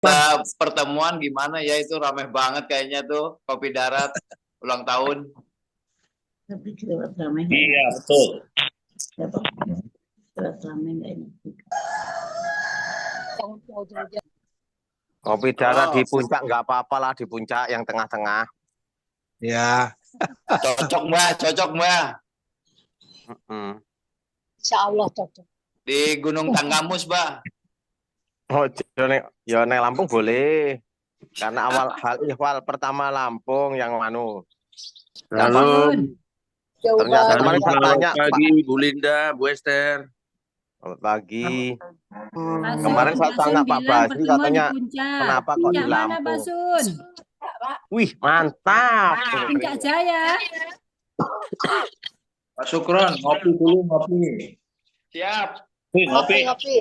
Kita pertemuan gimana ya, itu ramai banget kayaknya tuh Kopi Darat ulang tahun. Tapi kelewat ramai nggak Iya, enak. betul. Kelewat ramai nggak enak. Kopi darat Oh, di puncak nggak apa-apa lah, di puncak yang tengah-tengah. Ya, cocok Mbak, cocok Mbak. Mm. Insya Allah cocok. Di Gunung Tanggamus Mbak. Oh, ya neng Lampung boleh. Karena hal ihwal pertama Lampung yang manu. Salam. Jauh Ternyata banget. kemarin saya tanya, Pak. Pagi, Bu Linda, Bu Esther. Selamat pagi. Sun, Kemarin saya Pak tanya Sun Pak bilang Basri pertemuan katanya di puncak. kenapa kok di Puncak mana Pak Lampung? Sun? Wih, mantap. Puncak Jaya. Pak Sukron, ngopi dulu, ngopi. Siap, Ngopi. Ngopi.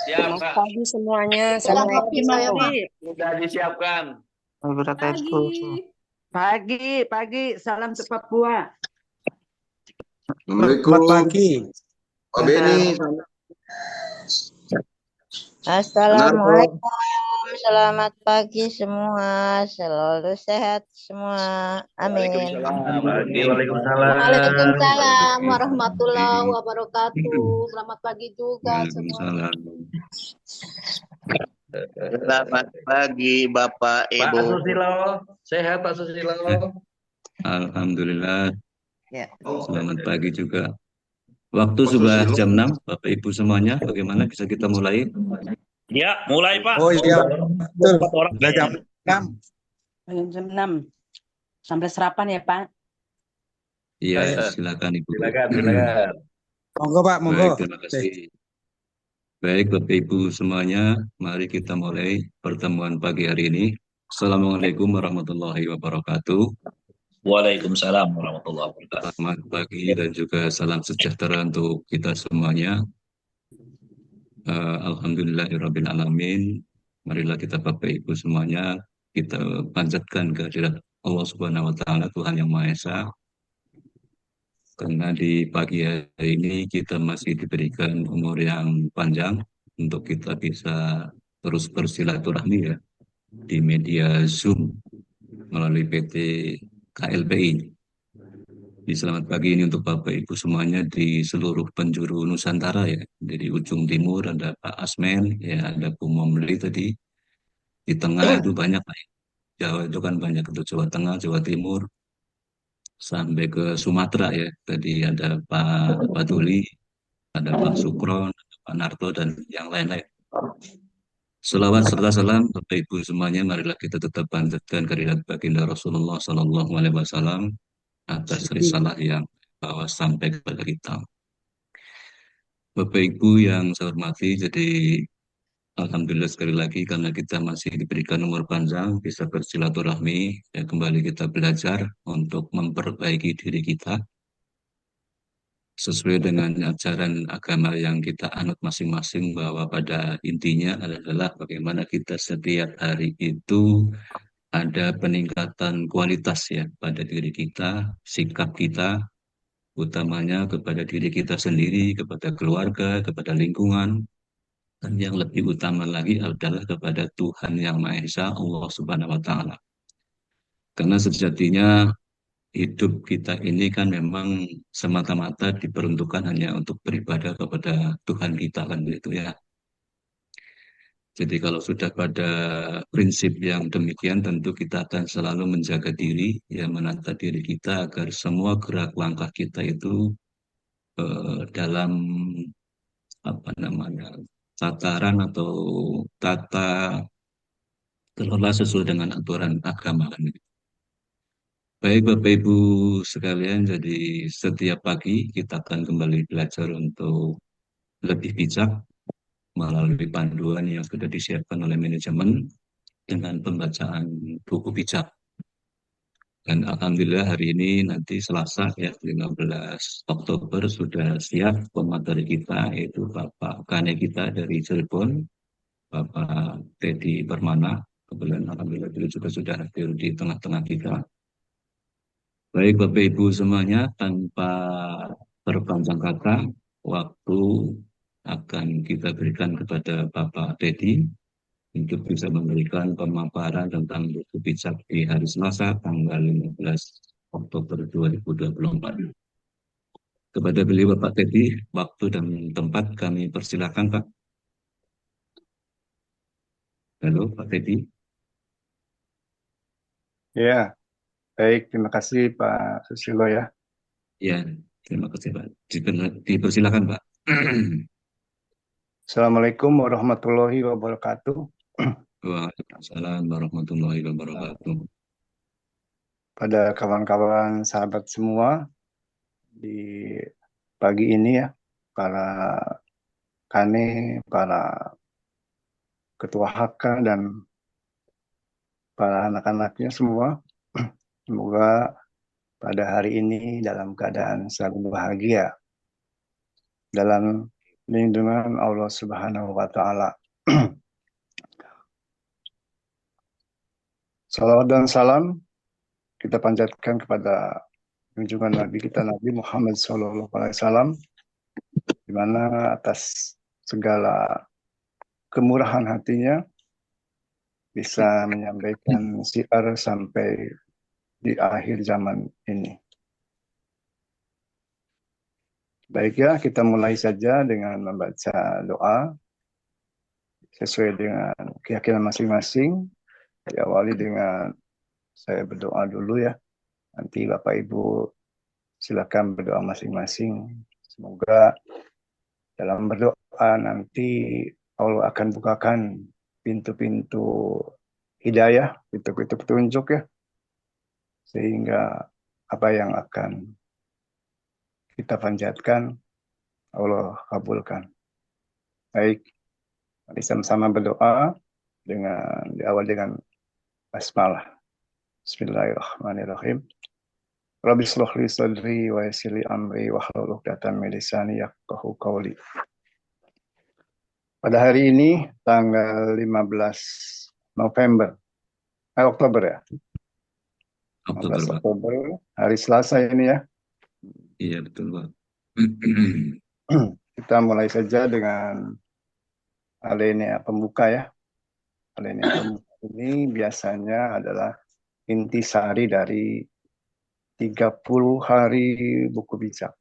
siap Mbak. Pagi semuanya, Saya ngopi saya mah. Sudah disiapkan. Pagi. Salam ke Papua. selamat pagi. Pak Beni, Assalamualaikum, selamat pagi semua, selalu sehat semua, amin. Waalaikumsalam. Waalaikumsalam warahmatullahi wabarakatuh. Selamat pagi juga semua. selamat pagi Bapak Pak Ibu. Susilo, sehat Pak Susilo. Alhamdulillah, Ya. selamat pagi juga. Waktu sudah jam 6, Bapak Ibu semuanya, bagaimana bisa kita mulai? Ya, mulai Pak. Oh iya, betul. Empat orang. Udah jam 6. Jam 6. Sampai sarapan ya Pak. Iya, silakan Ibu. Silakan. Monggo Pak, monggo. Baik, terima kasih. Baik, Bapak Ibu semuanya, mari kita mulai pertemuan pagi hari ini. Assalamualaikum warahmatullahi wabarakatuh. Waalaikumsalam warahmatullahi wabarakatuh. Selamat pagi dan juga salam sejahtera untuk kita semuanya. Alhamdulillahirabbil alamin. Marilah kita Bapak Ibu semuanya kita panjatkan kehadirat Allah Subhanahu wa taala, Tuhan yang Maha Esa. Karena di pagi hari ini kita masih diberikan umur yang panjang untuk kita bisa terus bersilaturahmi ya di media Zoom melalui PT KLPI. Di selamat pagi ini untuk Bapak Ibu semuanya di seluruh penjuru Nusantara ya. Jadi ujung timur ada Pak Asmen, ya ada Bu Momli tadi. Di tengah itu banyak Pak. Jawa itu kan banyak, itu Jawa Tengah, Jawa Timur, sampai ke Sumatera ya. Tadi ada Pak Baduli, ada Pak Sukron, ada Pak Narto dan yang lain-lain. Selawat serta salam Bapak Ibu semuanya, marilah kita tetap panjatkan kehadirat baginda Rasulullah Sallallahu Alaihi Wasallam atas risalah yang bawa sampai kepada kita. Bapak Ibu yang saya hormati, jadi alhamdulillah sekali lagi karena kita masih diberikan umur panjang, bisa bersilaturahmi, ya kembali kita belajar untuk memperbaiki diri kita sesuai dengan ajaran agama yang kita anut masing-masing, bahwa pada intinya adalah bagaimana kita setiap hari itu ada peningkatan kualitas ya pada diri kita, sikap kita, utamanya kepada diri kita sendiri, kepada keluarga, kepada lingkungan, dan yang lebih utama lagi adalah kepada Tuhan Yang Maha Esa, Allah Subhanahu wa Ta'ala. Karena sejatinya hidup kita ini kan memang semata-mata diperuntukkan hanya untuk beribadah kepada Tuhan kita kan gitu ya. Jadi kalau sudah pada prinsip yang demikian, tentu kita akan selalu menjaga diri, ya menata diri kita agar semua gerak langkah kita itu dalam apa namanya tataran atau tata kelola sesuai dengan aturan agama kan gitu. Baik Bapak Ibu sekalian, jadi setiap pagi kita akan kembali belajar untuk lebih bijak melalui panduan yang sudah disiapkan oleh manajemen dengan pembacaan buku bijak. Dan alhamdulillah hari ini nanti Selasa ya 15 Oktober sudah siap pemateri kita, yaitu Bapak Kane kita dari Cirebon, Bapak Teddy Permana. Kebetulan alhamdulillah beliau juga sudah hadir di tengah-tengah kita. Baik Bapak Ibu semuanya, tanpa berpanjang kata, waktu akan kita berikan kepada Bapak Teddy untuk bisa memberikan pemaparan tentang buku bijak di hari Selasa tanggal 15 Oktober 2024. Kepada beliau Bapak Teddy, waktu dan tempat kami persilakan Pak. Halo Pak Teddy. Ya, baik. Terima kasih Pak Susilo ya. Ya, terima kasih Pak. Dipersilakan Pak. Assalamualaikum warahmatullahi wabarakatuh. Waalaikumsalam warahmatullahi wabarakatuh. Pada kawan-kawan sahabat semua di pagi ini ya, para kane, para ketua HK dan para anak-anaknya semua, semoga pada hari ini dalam keadaan selalu bahagia dalam lindungan Allah Subhanahu wa Ta'ala. Salawat dan salam kita panjatkan kepada junjungan Nabi kita Nabi Muhammad SAW, di mana atas segala kemurahan hatinya bisa menyampaikan syiar sampai di akhir zaman ini. Baik ya, kita mulai saja dengan membaca doa sesuai dengan keyakinan masing-masing. Diawali dengan saya berdoa dulu ya. Nanti Bapak Ibu silakan berdoa masing-masing. Semoga dalam berdoa nanti Allah akan bukakan pintu-pintu hidayah, pintu-pintu petunjuk ya. Sehingga apa yang akan kita panjatkan Allah kabulkan. Baik, mari sama-sama berdoa dengan diawali dengan basmalah. Bismillahirrahmanirrahim. Rabbi shrah li sadri wa yassir li amri wahlul 'uqdatam min lisani yafqahu qawli. Pada hari ini tanggal 15 Oktober ya. 15 Oktober, hari Selasa ini ya. Iya betul Pak. Kita mulai saja dengan alinea pembuka ya. Alinea pembuka ini biasanya adalah intisari dari 30 hari buku bijak.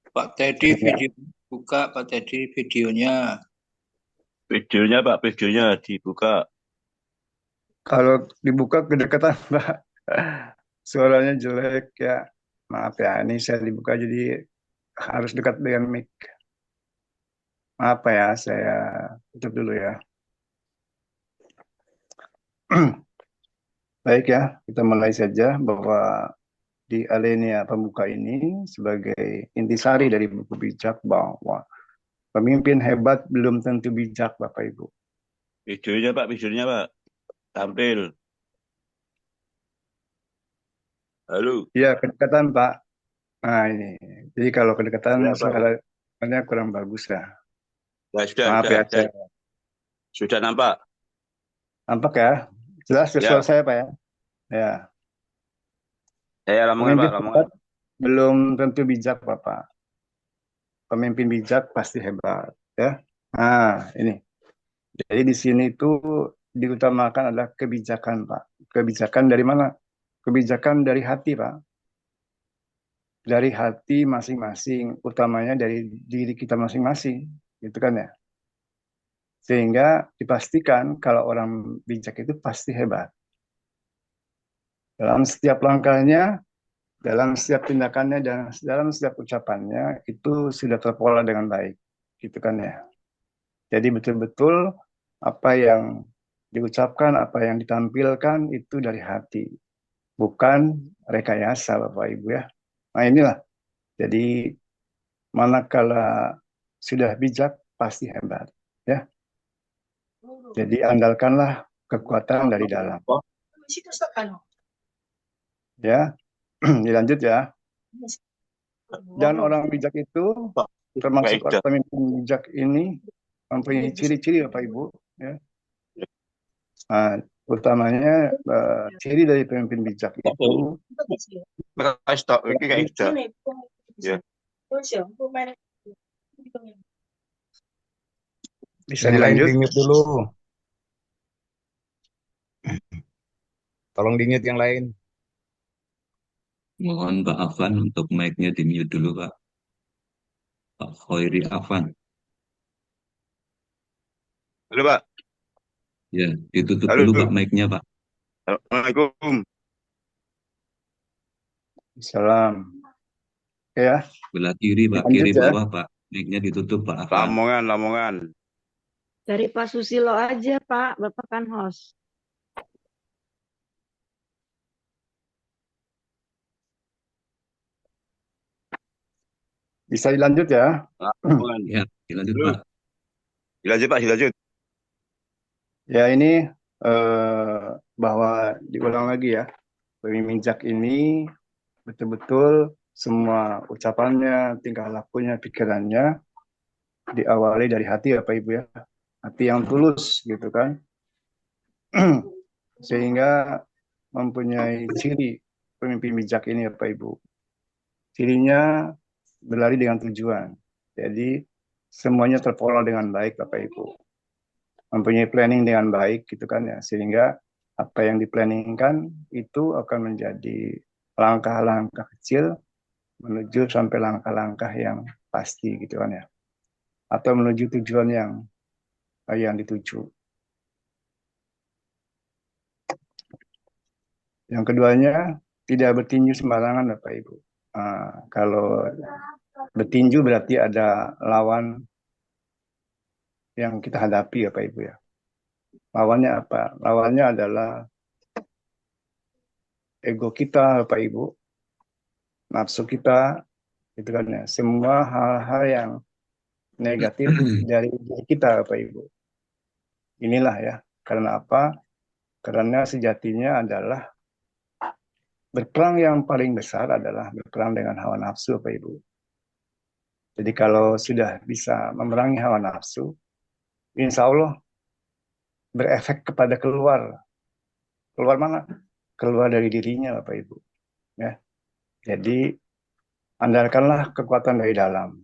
Pak Teddy video buka, Pak Teddy videonya. Videonya Pak, videonya dibuka. Kalau dibuka kedekatan Pak, suaranya jelek ya. Maaf ya, ini saya dibuka jadi harus dekat dengan mic. Maaf ya, saya tutup dulu ya. Baik ya, kita mulai saja bahwa di alinea pembuka ini sebagai intisari dari buku bijak bahwa pemimpin hebat belum tentu bijak Bapak Ibu. Videonya Pak, tampil. Halo. Iya, kedekatan Pak. Nah ini, jadi kalau kedekatan Ya, suaranya kurang bagus ya. Ya, Maaf ya, sudah nampak. nampak ya? Jelas visual saya Pak ya? Ya. Lamongan Pak, Pemimpin belum tentu bijak Bapak. Pemimpin bijak pasti hebat ya. Nah ini. Jadi di sini itu diutamakan adalah kebijakan Pak. Kebijakan dari mana? Kebijakan dari hati Pak. Dari hati masing-masing, utamanya dari diri kita masing-masing, gitu kan ya. Sehingga dipastikan kalau orang bijak itu pasti hebat. Dalam setiap langkahnya, dalam setiap tindakannya, dan dalam setiap ucapannya, itu sudah terpola dengan baik. Gitu kan ya. Jadi betul-betul apa yang diucapkan, apa yang ditampilkan itu dari hati. Bukan rekayasa Bapak Ibu ya. Nah inilah. Jadi manakala sudah bijak, pasti hebat. Ya. Jadi andalkanlah kekuatan dari dalam. Ya, dilanjut ya. Dan orang bijak itu, termasuk pemimpin bijak ini, mempunyai ciri-ciri Bapak Ibu. Ya. Nah, utamanya ciri dari pemimpin bijak itu Bisa Yang lain dilanjut? di-mute dulu. Tolong di-mute yang lain. Mohon Pak Afan untuk mic-nya di-mute dulu, Pak. Pak Khairi Afan. Halo, Pak. Ya, ditutup Halo. dulu Pak mic-nya, Pak. Assalamualaikum. Salam. Ya, Belah kiri, Pak. lanjut Kiri ya. bawah, Pak. Mic-nya ditutup, Pak Afan. Lamongan. Dari Pak Susilo aja, Pak. Bapak kan host. Bisa dilanjut ya. Lamongan. Ya, dilanjut, Halo. Pak. Dilanjut, Pak, dilanjut. Ya, ini bahwa diulang lagi ya. Pemimpin Jak ini betul-betul semua ucapannya, tingkah lakunya, pikirannya diawali dari hati ya Pak Ibu ya. Hati yang tulus gitu kan. Sehingga mempunyai ciri pemimpin bijak ini ya Pak Ibu. Cirinya berlari dengan tujuan. Jadi semuanya terpola dengan baik Bapak Ibu. Mempunyai planning dengan baik gitu kan ya. Sehingga apa yang diplanningkan itu akan menjadi langkah-langkah kecil menuju sampai langkah-langkah yang pasti gitu kan ya. Atau menuju tujuan yang dituju. Yang keduanya, tidak bertinju sembarangan Bapak Ibu. Kalau bertinju berarti ada lawan yang kita hadapi Bapak Ibu ya. Lawannya apa? Lawannya adalah ego kita Bapak Ibu, nafsu kita, gitu kan ya. Semua hal-hal yang negatif dari diri kita Bapak Ibu. Inilah ya. Karena apa? Karena sejatinya adalah berperang yang paling besar adalah berperang dengan hawa nafsu Bapak Ibu. Jadi kalau sudah bisa memerangi hawa nafsu, insya Allah berefek kepada keluar. Keluar mana? Keluar dari dirinya Bapak Ibu. Ya. Jadi andalkanlah kekuatan dari dalam.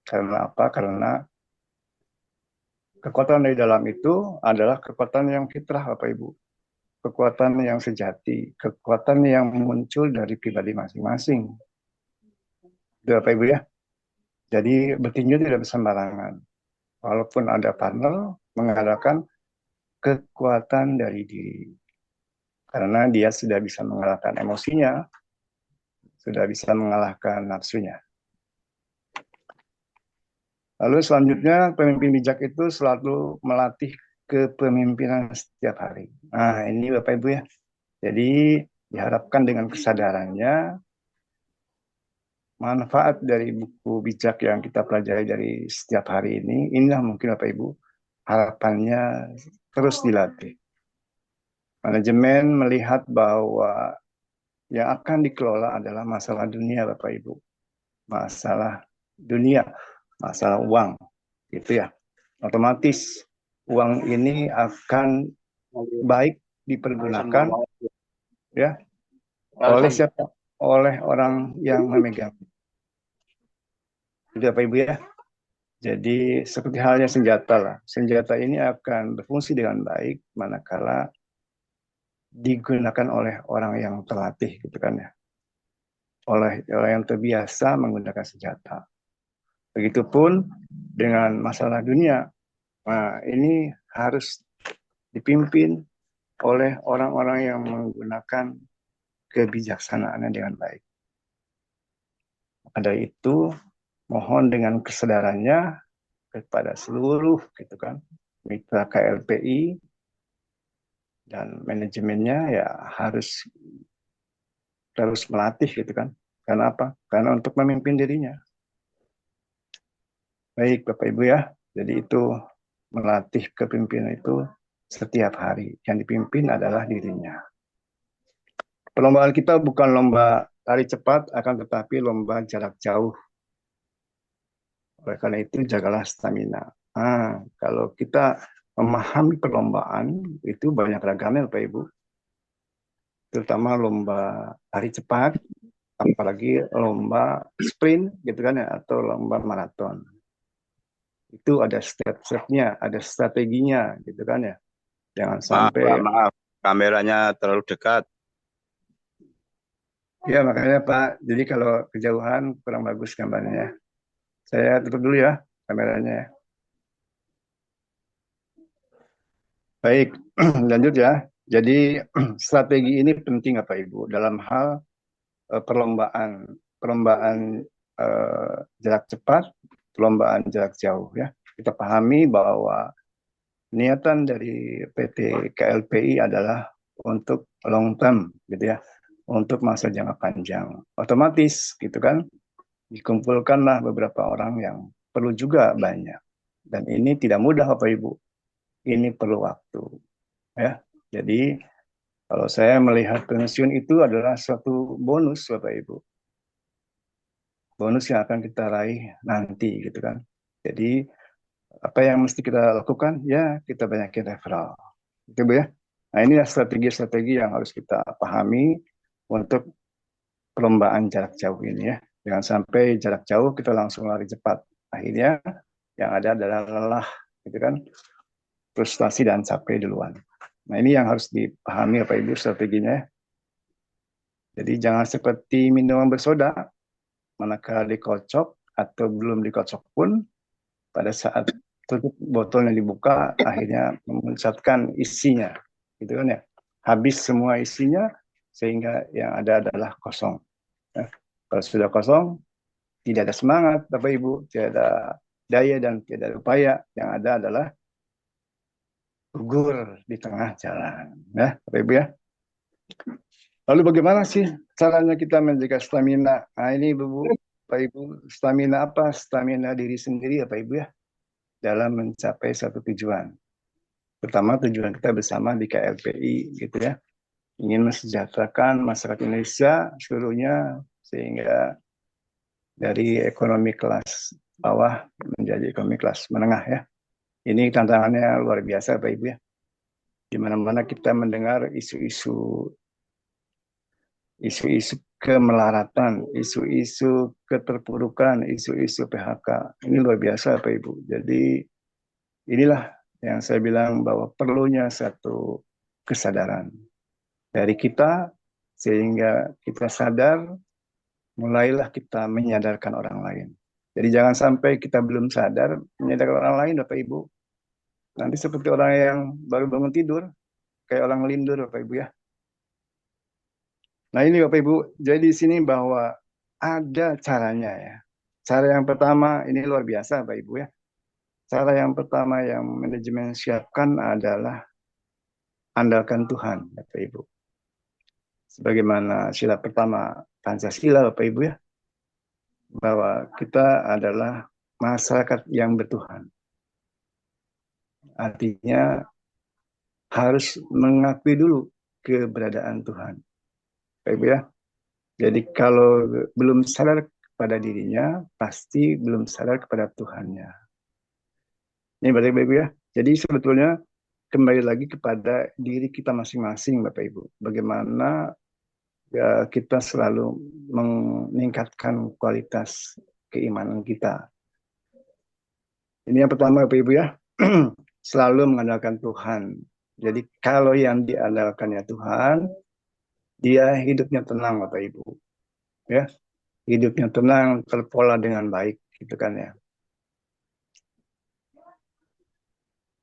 Karena apa? Karena kekuatan dari dalam itu adalah kekuatan yang fitrah Bapak Ibu. Kekuatan yang sejati, kekuatan yang muncul dari pribadi masing-masing. Itu Bapak Ibu ya. Jadi bertinju tidak sembarangan. Walaupun ada partner mengandalkan kekuatan dari diri. Karena dia sudah bisa mengalahkan emosinya, sudah bisa mengalahkan nafsunya. Lalu selanjutnya pemimpin bijak itu selalu melatih kepemimpinan setiap hari. Nah ini Bapak Ibu ya. Jadi diharapkan dengan kesadarannya, manfaat dari buku bijak yang kita pelajari dari setiap hari ini, inilah mungkin Bapak Ibu, harapannya terus dilatih. Manajemen melihat bahwa yang akan dikelola adalah masalah dunia Bapak Ibu. Masalah dunia, masalah uang. Gitu ya. Otomatis uang ini akan baik dipergunakan ya oleh siapa? Oleh orang yang memegang. Itu Bapak Ibu ya. Jadi seperti halnya senjata lah. Senjata ini akan berfungsi dengan baik manakala digunakan oleh orang yang terlatih gitu kan ya. Oleh yang terbiasa menggunakan senjata. Begitupun dengan masalah dunia. Nah, ini harus dipimpin oleh orang-orang yang menggunakan kebijaksanaannya dengan baik. Maka dari itu, mohon dengan kesadarannya kepada seluruh gitu kan mitra KLPI dan manajemennya ya harus terus melatih gitu kan. Karena apa? Karena untuk memimpin dirinya. Baik Bapak Ibu ya. Jadi itu melatih kepemimpinan itu setiap hari. Yang dipimpin adalah dirinya. Perlombaan kita bukan lomba lari cepat, akan tetapi lomba jarak jauh. Oleh karena itu jagalah stamina. Kalau kita memahami perlombaan itu banyak ragamnya Bapak Ibu. Terutama lomba lari cepat, apalagi lomba sprint gitu kan ya, atau lomba maraton. Itu ada step-stepnya, ada strateginya, gitu kan ya. Jangan Maaf, sampai, Pak, maaf. Kameranya terlalu dekat. ya makanya Pak, jadi kalau kejauhan kurang bagus gambarnya. Saya tutup dulu ya kameranya. Baik, lanjut ya. Jadi strategi ini penting apa Ibu dalam hal perlombaan jarak cepat, perlombaan jarak jauh ya. Kita pahami bahwa niatan dari PT KLPI adalah untuk long term gitu ya, untuk masa jangka panjang. Otomatis gitu kan, dikumpulkanlah beberapa orang yang perlu juga banyak. Dan ini tidak mudah Bapak Ibu. Ini perlu waktu ya. Jadi kalau saya melihat pensiun itu adalah suatu bonus Bapak Ibu. Bonus yang akan kita raih nanti gitu kan. Jadi apa yang mesti kita lakukan? Ya kita banyakin referral. Gitu Bu ya. Nah ini strategi-strategi yang harus kita pahami untuk perlombaan jarak jauh ini ya. Jangan sampai jarak jauh kita langsung lari cepat. Akhirnya yang ada adalah lelah gitu kan. Frustasi dan capek duluan. Nah ini yang harus dipahami Bapak Ibu strateginya. Jadi jangan seperti minuman bersoda, manakala dikocok atau belum dikocok pun, pada saat tutup botolnya dibuka, akhirnya memuncratkan isinya, gitu kan ya. Habis semua isinya, sehingga yang ada adalah kosong. Ya. Kalau sudah kosong, tidak ada semangat Bapak Ibu, tidak ada daya dan tidak ada upaya. Yang ada adalah gugur di tengah jalan, ya Bapak Ibu ya. Lalu bagaimana sih caranya kita menjaga stamina? Nah ini Bapak Ibu, stamina apa? Stamina diri sendiri Bapak Ibu ya, dalam mencapai satu tujuan. Pertama tujuan kita bersama di KLPI gitu ya, ingin mensejahterakan masyarakat Indonesia seluruhnya sehingga dari ekonomi kelas bawah menjadi ekonomi kelas menengah ya. Ini tantangannya luar biasa Bapak Ibu ya. Di mana-mana kita mendengar isu-isu kemelaratan, isu-isu keterpurukan, isu-isu PHK. Ini luar biasa Bapak Ibu. Jadi inilah yang saya bilang bahwa perlunya satu kesadaran dari kita sehingga kita sadar, mulailah kita menyadarkan orang lain. Jadi jangan sampai kita belum sadar menyadarkan orang lain Bapak Ibu. Nanti seperti orang yang baru bangun tidur, kayak orang lindur Bapak Ibu ya. Nah ini Bapak Ibu, jadi di sini bahwa ada caranya ya. Cara yang pertama ini luar biasa Bapak Ibu ya. Cara yang pertama yang manajemen siapkan adalah andalkan Tuhan Bapak Ibu. Sebagaimana sila pertama Pancasila Bapak Ibu ya. Bahwa kita adalah masyarakat yang bertuhan. Artinya harus mengakui dulu keberadaan Tuhan. Bapak Ibu ya. Jadi kalau belum sadar kepada dirinya, pasti belum sadar kepada Tuhannya. Ini Bapak Ibu ya. Jadi sebetulnya kembali lagi kepada diri kita masing-masing Bapak Ibu. Bagaimana ya, kita selalu meningkatkan kualitas keimanan kita. Ini yang pertama Bapak Ibu ya. Selalu mengandalkan Tuhan. Jadi kalau yang diandalkannya Tuhan, dia hidupnya tenang Bapak Ibu. Ya. Hidupnya tenang, terpola dengan baik gitu kan ya.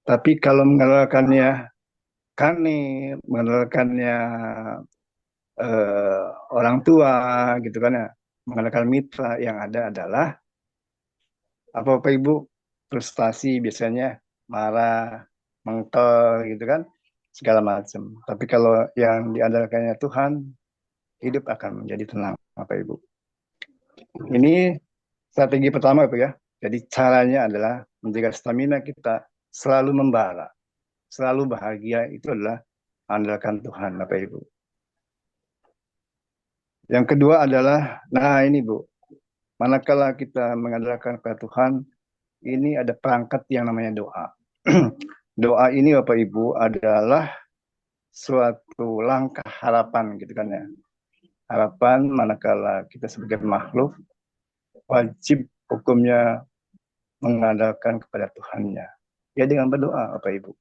Tapi kalau mengandalkannya kane, mengandalkannya orang tua gitu kan ya, mengandalkan mitra, yang ada adalah apa Bapak Ibu, frustasi biasanya, marah, mengkel gitu kan, segala macam. Tapi kalau yang diandalkannya Tuhan, hidup akan menjadi tenang Bapak Ibu. Ini strategi pertama Bapak ya. Jadi caranya adalah menjaga stamina kita selalu membara, selalu bahagia, itu adalah andalkan Tuhan Bapak Ibu. Yang kedua adalah, nah ini Bu, manakala kita mengandalkan kepada Tuhan, ini ada perangkat yang namanya doa. Doa ini Bapak Ibu adalah suatu langkah harapan gitu kan ya. Harapan manakala kita sebagai makhluk wajib hukumnya mengandalkan kepada Tuhannya. Ya dengan berdoa, Bapak Ibu.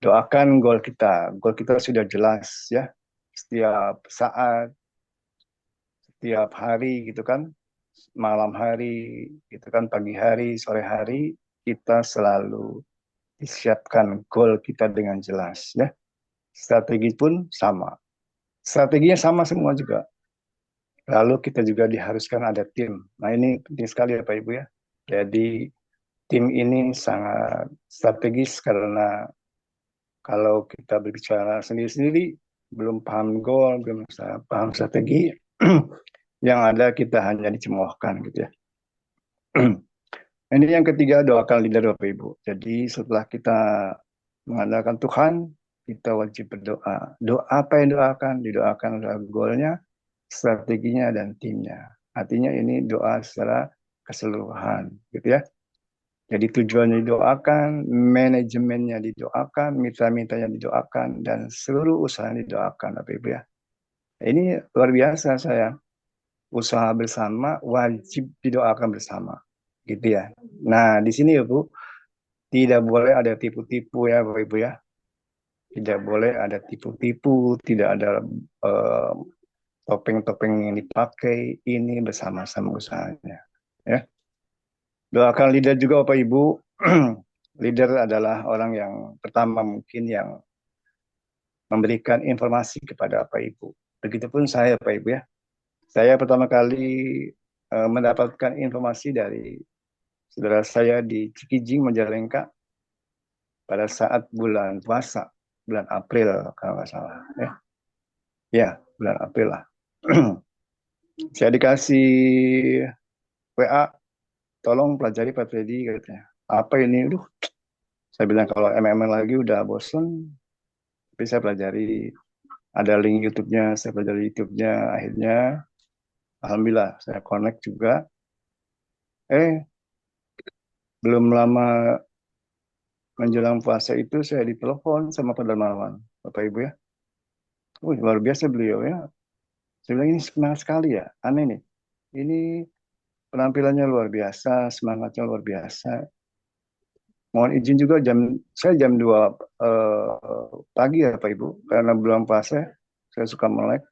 Doakan goal kita. Goal kita sudah jelas ya. Setiap saat, setiap hari gitu kan. Malam hari, gitu kan, pagi hari, sore hari, kita selalu disiapkan goal kita dengan jelas ya. Strategi pun sama. Strateginya sama semua juga. Lalu kita juga diharuskan ada tim. Nah ini penting sekali ya Pak Ibu ya. Jadi tim ini sangat strategis karena kalau kita berbicara sendiri-sendiri, belum paham goal, belum paham strategi, yang ada kita hanya dicemoohkan gitu ya. Ini yang ketiga, doakan leader Bapak Ibu. Jadi setelah kita mengandalkan Tuhan, kita wajib berdoa. Doa apa yang doakan? Didoakan adalah goalnya, strateginya, dan timnya. Artinya ini doa secara keseluruhan, gitu ya. Jadi tujuannya didoakan, manajemennya didoakan, mitra-mitranya didoakan, dan seluruh usaha didoakan, Bapak Ibu ya. Ini luar biasa saya. Usaha bersama wajib didoakan bersama, gitu ya. Nah, di sini ya Bu, tidak boleh ada tipu-tipu ya Bapak Ibu ya. Tidak boleh ada tipu-tipu, tidak ada topeng-topeng yang dipakai, ini bersama-sama usahanya. Ya. Doakan leader juga Bapak Ibu. Leader adalah orang yang pertama mungkin yang memberikan informasi kepada Bapak Ibu. Begitupun saya Bapak Ibu ya. Saya pertama kali mendapatkan informasi dari saudara saya di Cikijing, Majalengka pada saat bulan puasa, bulan April kalau nggak salah. Ya, bulan April lah. Saya dikasih WA, tolong pelajari Pak Freddy katanya. Apa ini? Saya bilang kalau MMN lagi udah bosen, tapi saya pelajari. Ada link YouTube-nya, saya pelajari YouTube-nya. Akhirnya, alhamdulillah, saya connect juga. Belum lama menjelang puasa itu saya ditelepon sama Pak Darmawan, Bapak Ibu ya. Luar biasa beliau ya. Saya bilang ini semangat sekali ya, aneh nih. Ini penampilannya luar biasa, semangatnya luar biasa. Mohon izin juga saya jam 2 pagi ya Pak Ibu, karena bulan puasa saya suka melek.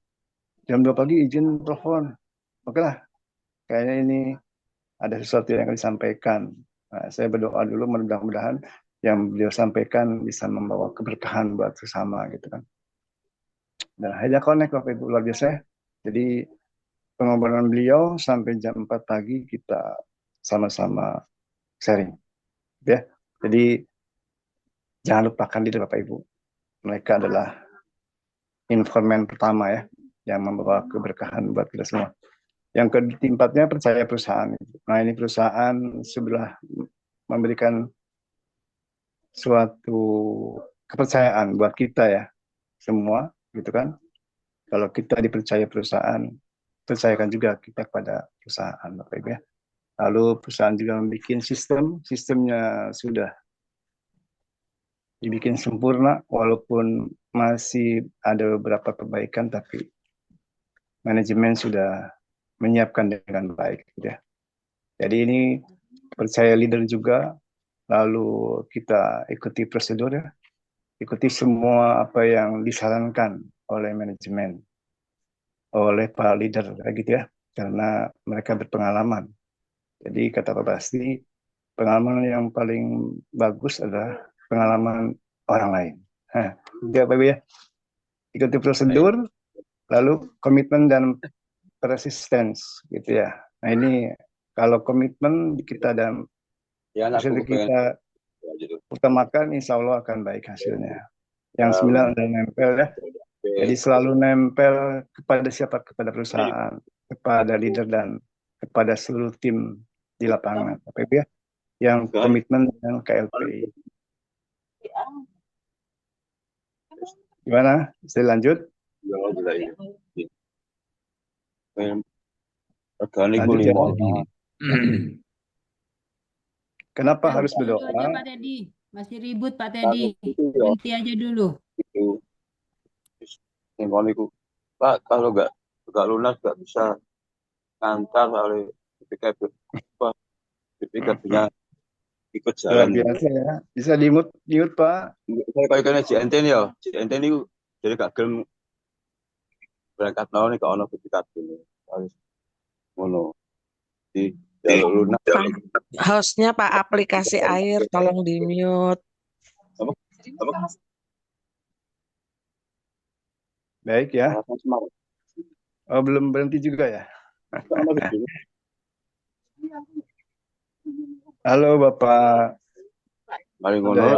Jam 2 pagi izin telepon. Oke lah, kayaknya ini ada sesuatu yang akan disampaikan. Nah, saya berdoa dulu mudah-mudahan yang beliau sampaikan bisa membawa keberkahan buat sesama gitu kan. Dan akhirnya connect Bapak Ibu, luar biasa ya. Jadi pengobrolan beliau sampai jam 4 pagi kita sama-sama sharing. Ya. Jadi jangan lupakan diri Bapak Ibu. Mereka adalah informan pertama ya yang membawa keberkahan buat kita semua. Yang keempatnya percaya perusahaan. Nah ini perusahaan sebelah memberikan suatu kepercayaan buat kita ya semua gitu kan. Kalau kita dipercaya perusahaan, percayakan juga kita kepada perusahaan Bapak Ibu ya. Lalu perusahaan juga membuat sistemnya sudah dibikin sempurna walaupun masih ada beberapa perbaikan tapi manajemen sudah menyiapkan dengan baik gitu ya. Jadi ini percaya leader juga, lalu kita ikuti prosedur ya, ikuti semua apa yang disarankan oleh manajemen, oleh para leader kayak gitu ya, karena mereka berpengalaman. Jadi kata Pak Basti, pengalaman yang paling bagus adalah pengalaman orang lain. Jadi Pak Ibu ya, ikuti prosedur, lalu komitmen dan persistence gitu ya. Nah ini kalau komitmen kita dan prosedur kita utamakan, insya Allah akan baik hasilnya. Yang 9 adalah nempel ya. Jadi selalu nempel kepada siapa? Kepada perusahaan, kepada leader dan kepada seluruh tim di lapangan. Bapak Ibu ya, yang komitmen dengan KLPI. Gimana? Saya lanjut? Lanjut ya. Kenapa harus berdoa? Pak Teddy. Masih ribut Pak Teddy. Nanti aja dulu. Pak, kalau nggak lunas nggak bisa ngantar oleh BPKB. Jadi katanya ikut Luar jalan. biasa ya. Bisa di-mute Pak. Saya kayaknya JNT nih ya. JNT ini jadi gak gelem berangkat nol nih ke ono ketika ini. Harus ngono. Di jalur lunak. Hostnya Pak aplikasi air tolong di mute. Apa? Baik ya. Oh, belum berhenti juga ya. Halo Bapak. Mari Udah ya?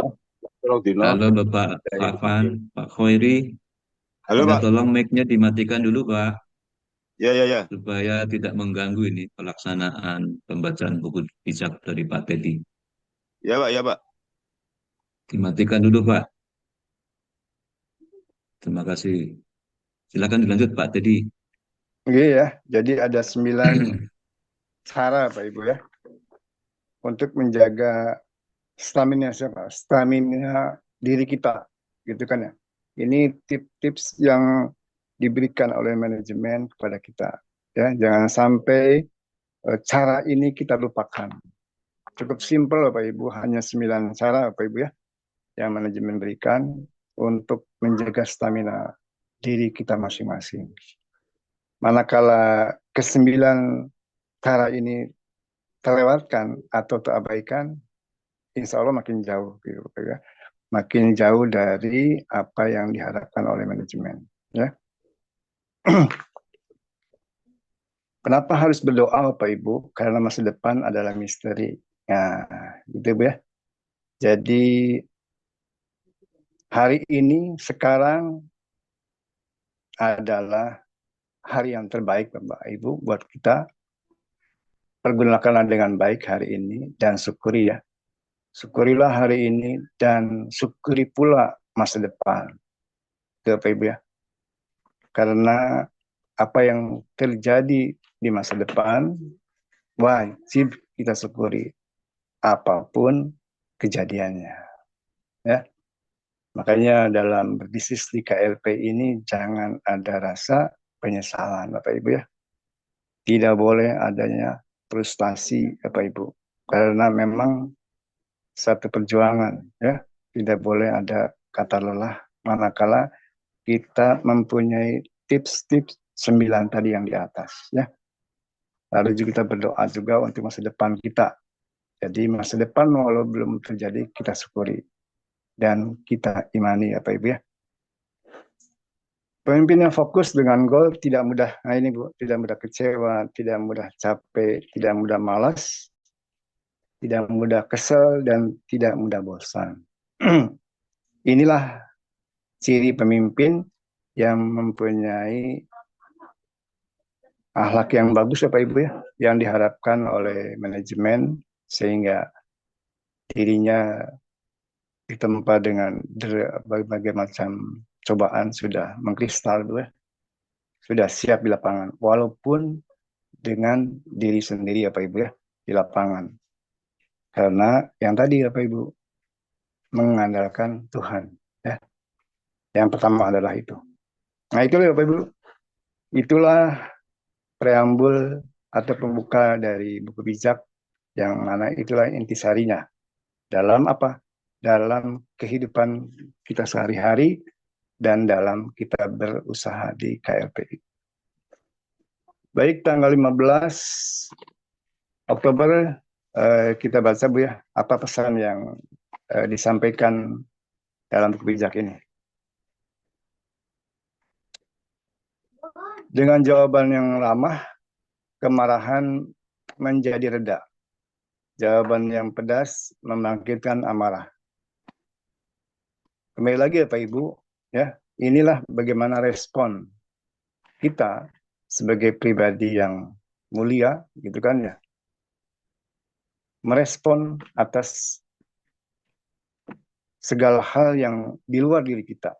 ngono. Halo Bapak Afan, Pak Khoiri. Halo, Minta Pak. tolong mic-nya dimatikan dulu Pak, Ya. supaya tidak mengganggu ini pelaksanaan pembacaan buku bijak dari Pak Teddy. Ya, Pak. Dimatikan dulu Pak. Terima kasih. Silakan dilanjut Pak Teddy. Oke ya. Jadi ada 9 cara Pak Ibu ya. Untuk menjaga stamina siapa? Stamina diri kita. Gitu kan ya. Ini tips-tips yang diberikan oleh manajemen kepada kita. Ya, jangan sampai cara ini kita lupakan. Cukup simpel Bapak Ibu, hanya 9 cara Bapak Ibu ya yang manajemen berikan untuk menjaga stamina diri kita masing-masing. Manakala ke-9 cara ini terlewatkan atau terabaikan, insya Allah makin jauh, gitu, ya. Makin jauh dari apa yang diharapkan oleh manajemen. Ya. Kenapa harus berdoa, Bapak Ibu? Karena masa depan adalah misteri. Nah, gitu Bu ya. Jadi hari ini sekarang adalah hari yang terbaik Bapak Ibu buat kita. Pergunakanlah dengan baik hari ini dan syukuri ya. Syukurilah hari ini dan syukuri pula masa depan. Itu Bapak Ibu ya. Karena apa yang terjadi di masa depan wajib kita syukuri apapun kejadiannya. Ya. Makanya dalam berbisnis di KLP ini jangan ada rasa penyesalan Bapak Ibu ya. Tidak boleh adanya frustasi Bapak Ibu. Karena memang satu perjuangan ya. Tidak boleh ada kata lelah manakala kita mempunyai tips-tips 9 tadi yang di atas ya. Lalu juga kita berdoa juga untuk masa depan kita. Jadi masa depan walau belum terjadi kita syukuri dan kita imani ya Pak Ibu ya. Pemimpin yang fokus dengan goal tidak mudah, nah ini Bu, tidak mudah kecewa, tidak mudah capek, tidak mudah malas, tidak mudah kesel, dan tidak mudah bosan. Inilah ciri pemimpin yang mempunyai akhlak yang bagus ya Pak Ibu ya, yang diharapkan oleh manajemen sehingga dirinya ditempa dengan berbagai macam cobaan sudah mengkristal ya. Sudah siap di lapangan walaupun dengan diri sendiri ya Pak Ibu ya di lapangan. Karena yang tadi ya Pak Ibu mengandalkan Tuhan ya. Yang pertama adalah itu. Nah itulah ya Bapak Ibu. Itulah preambul atau pembuka dari buku bijak yang mana itulah intisarinya. Dalam apa? Dalam kehidupan kita sehari-hari dan dalam kita berusaha di KLPI. Baik, tanggal 15 Oktober kita baca Bu ya, apa pesan yang disampaikan dalam buku bijak ini. Dengan jawaban yang ramah, kemarahan menjadi reda. Jawaban yang pedas membangkitkan amarah. Kembali lagi ya Pak Ibu, ya, inilah bagaimana respon kita sebagai pribadi yang mulia, gitu kan ya. Merespon atas segala hal yang di luar diri kita.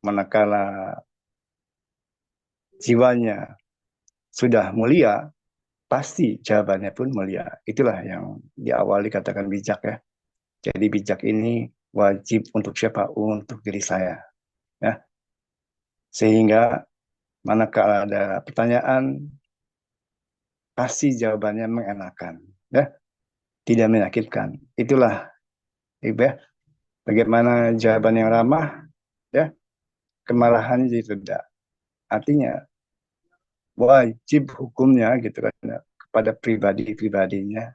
Manakala jiwanya sudah mulia, pasti jawabannya pun mulia. Itulah yang di awal dikatakan bijak ya. Jadi bijak ini wajib untuk siapa? Untuk diri saya. Ya. Sehingga manakala ada pertanyaan, pasti jawabannya mengenakan, ya, tidak menyakitkan. Itulah, Ibu ya, bagaimana jawaban yang ramah, ya, kemarahan jadi reda. Artinya wajib hukumnya gitu kan ya, kepada pribadi-pribadinya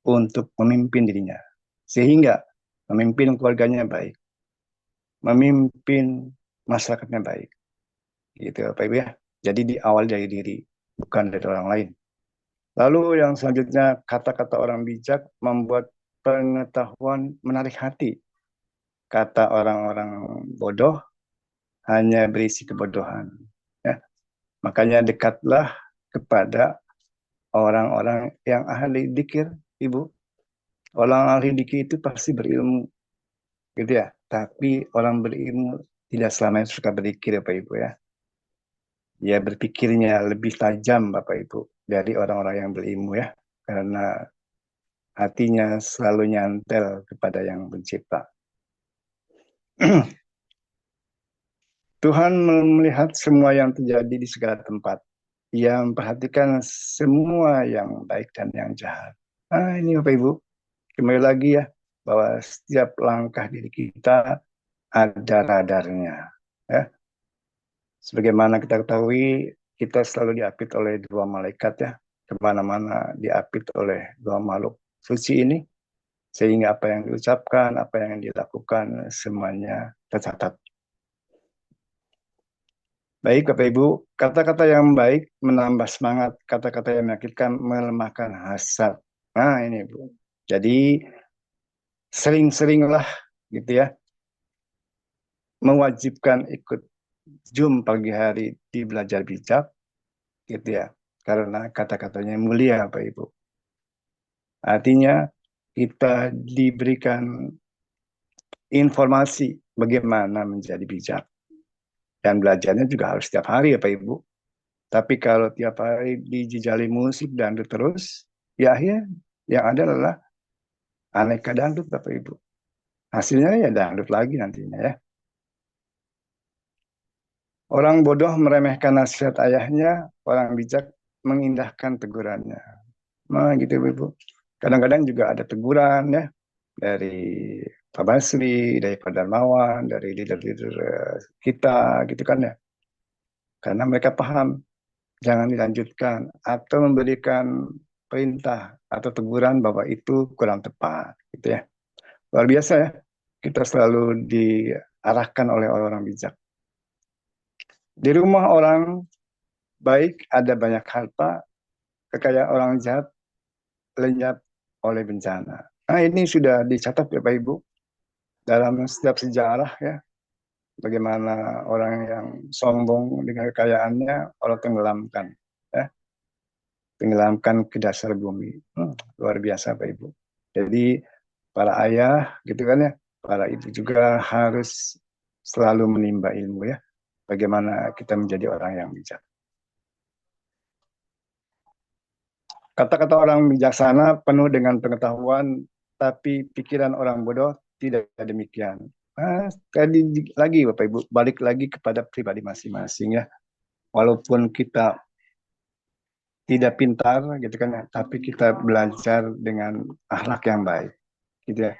untuk memimpin dirinya, sehingga memimpin keluarganya baik, memimpin masyarakatnya baik, gitu Pak Ibu ya. Jadi diawali dari diri, bukan dari orang lain. Lalu yang selanjutnya, kata-kata orang bijak membuat pengetahuan menarik hati. Kata orang-orang bodoh hanya berisi kebodohan. Ya. Makanya dekatlah kepada orang-orang yang ahli dzikir, Ibu. Orang ahli dzikir itu pasti berilmu, gitu ya. Tapi orang berilmu tidak selamanya suka berzikir, Bapak Ibu ya. Ya berpikirnya lebih tajam, Bapak Ibu, dari orang-orang yang berilmu ya. Karena hatinya selalu nyantel kepada yang pencipta. Tuhan melihat semua yang terjadi di segala tempat. Ia memperhatikan semua yang baik dan yang jahat. Nah ini Bapak Ibu, kembali lagi ya, bahwa setiap langkah diri kita ada radarnya. Ya. Sebagaimana kita ketahui, kita selalu diapit oleh dua malaikat ya, kemana-mana diapit oleh dua makhluk suci ini, sehingga apa yang diucapkan, apa yang dilakukan, semuanya tercatat. Baik Bapak Ibu, kata-kata yang baik menambah semangat, kata-kata yang menyakitkan melemahkan hasad. Nah ini Bu, jadi sering-seringlah gitu ya, mewajibkan ikut Zoom pagi hari di Belajar Bijak, gitu ya, karena kata-katanya mulia Bapak Ibu. Artinya kita diberikan informasi bagaimana menjadi bijak. Dan belajarnya juga harus setiap hari ya Pak Ibu. Tapi kalau tiap hari dijejali musik dangdut terus, ya akhirnya yang ada adalah aneka dangdut Bapak Ibu. Hasilnya ya dangdut lagi nantinya ya. Orang bodoh meremehkan nasihat ayahnya, orang bijak mengindahkan tegurannya. Nah gitu Ibu. Kadang-kadang juga ada teguran ya dari Pak Basri, dari Pak Darmawan, dari leader-leader kita gitu kan ya. Karena mereka paham jangan dilanjutkan atau memberikan perintah atau teguran bahwa itu kurang tepat gitu ya. Luar biasa ya. Kita selalu diarahkan oleh orang-orang bijak. Di rumah orang baik ada banyak harta, kekayaan orang jahat lenyap oleh bencana. Nah ini sudah dicatat ya Pak Ibu dalam setiap sejarah ya. Bagaimana orang yang sombong dengan kekayaannya Allah tenggelamkan ya. Tenggelamkan ke dasar bumi. Luar biasa Pak Ibu. Jadi para ayah gitu kan ya, para ibu juga harus selalu menimba ilmu ya. Bagaimana kita menjadi orang yang bijak. Kata-kata orang bijaksana penuh dengan pengetahuan, tapi pikiran orang bodoh tidak demikian. Nah, tadi lagi Bapak Ibu, balik lagi kepada pribadi masing-masing ya. Walaupun kita tidak pintar gitu kan ya, tapi kita belajar dengan akhlak yang baik. Gitu ya.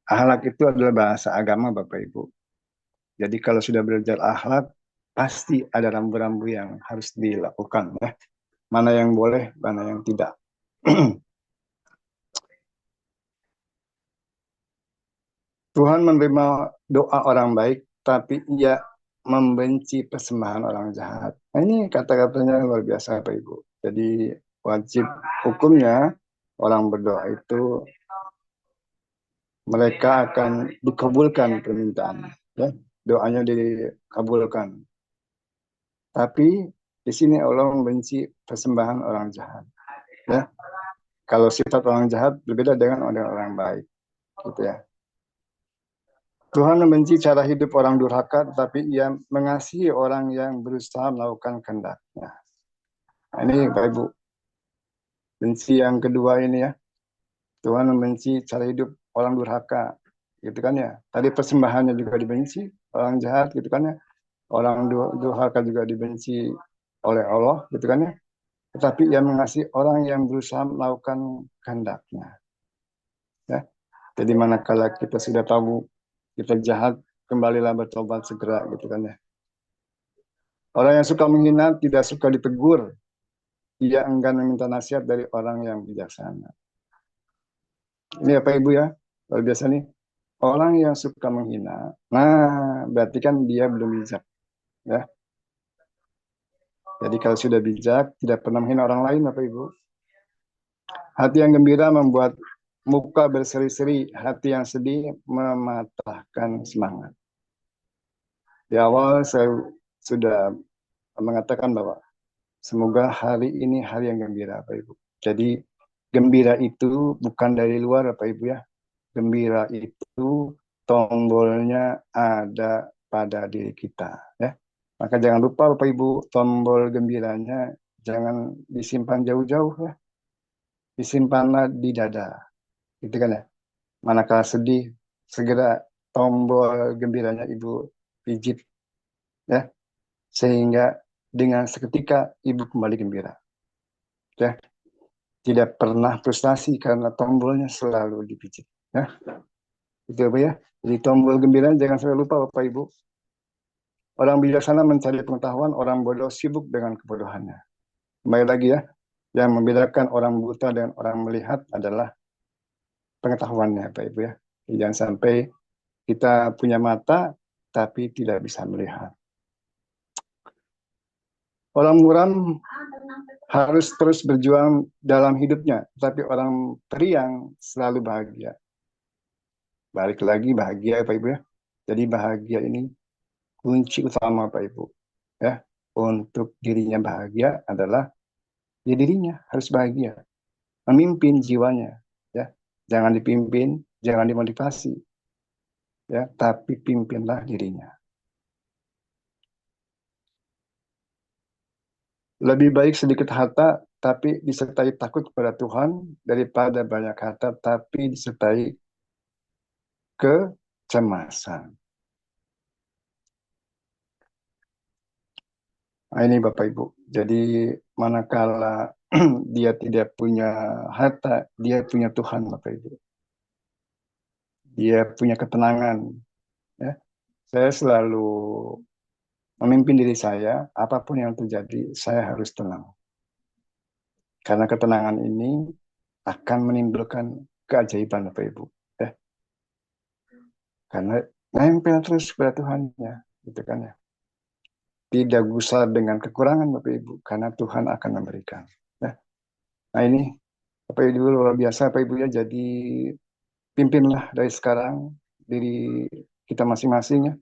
Akhlak itu adalah bahasa agama Bapak Ibu. Jadi kalau sudah belajar akhlak, pasti ada rambu-rambu yang harus dilakukan ya. Mana yang boleh, mana yang tidak. Tuhan menerima doa orang baik, tapi ia membenci persembahan orang jahat. Nah, ini kata-katanya luar biasa Bapak Ibu. Jadi wajib hukumnya orang berdoa itu mereka akan dikabulkan permintaan. Ya. Doanya dikabulkan. Tapi di sini Allah membenci persembahan orang jahat. Ya. Kalau sifat orang jahat berbeda dengan orang baik. Gitu ya. Tuhan membenci cara hidup orang durhaka, tapi ia mengasihi orang yang berusaha melakukan kehendaknya. Nah, ini Bapak Ibu. Benci yang kedua ini ya. Tuhan membenci cara hidup orang durhaka. Gitu kan ya. Tadi persembahannya juga dibenci. Orang jahat gitu kan ya. Orang durhaka juga dibenci oleh Allah gitu kan ya. tetapi ia mengasihi orang yang berusaha melakukan kehendaknya. Ya. Jadi manakala kita sudah tahu kita jahat, kembalilah bertobat segera, gitu kan ya. Orang yang suka menghina tidak suka ditegur. Ia enggan meminta nasihat dari orang yang bijaksana. Ini apa Ibu ya? Luar biasa nih. Orang yang suka menghina, nah berarti kan dia belum bijak. Ya. Jadi kalau sudah bijak, tidak pernah menghina orang lain, Bapak Ibu. Hati yang gembira membuat muka berseri-seri, hati yang sedih mematahkan semangat. Di awal saya sudah mengatakan bahwa semoga hari ini hari yang gembira, Bapak Ibu. Jadi gembira itu bukan dari luar, Bapak Ibu ya. Gembira itu tombolnya ada pada diri kita, ya. Maka jangan lupa Bapak Ibu, tombol gembiranya jangan disimpan jauh-jauh ya. Disimpanlah di dada. Gitu kan ya. Manakala sedih, segera tombol gembiranya Ibu pijit ya. Sehingga dengan seketika Ibu kembali gembira. Ya. Tidak pernah frustasi karena tombolnya selalu dipijit ya. Itu apa ya? Jadi tombol gembira jangan sampai lupa Bapak Ibu. Orang bijaksana mencari pengetahuan, orang bodoh sibuk dengan kebodohannya. Kembali lagi ya, yang membedakan orang buta dan orang melihat adalah pengetahuannya, Pak Ibu ya. Jangan sampai kita punya mata tapi tidak bisa melihat. Orang muram harus terus berjuang dalam hidupnya, tapi orang periang selalu bahagia. Balik lagi bahagia, Pak Ibu ya. Jadi bahagia ini kunci utama, Pak Ibu. Ya, untuk dirinya bahagia adalah ya dirinya harus bahagia. Memimpin jiwanya, ya. Jangan dipimpin, jangan dimotivasi. Ya, tapi pimpinlah dirinya. Lebih baik sedikit harta tapi disertai takut kepada Tuhan daripada banyak harta tapi disertai kecemasan. Nah, ini Bapak Ibu. Jadi manakala dia tidak punya harta, dia punya Tuhan Bapak Ibu. Dia punya ketenangan. Ya. Saya selalu memimpin diri saya, apapun yang terjadi, saya harus tenang. Karena ketenangan ini akan menimbulkan keajaiban Bapak Ibu. Ya. Karena nempel terus kepada Tuhannya, gitu kan ya. Tidak gusar dengan kekurangan Bapak Ibu, karena Tuhan akan memberikan. Ya. Nah ini, Bapak Ibu luar biasa Bapak Ibu ya, jadi pimpinlah dari sekarang diri kita masing-masing ya.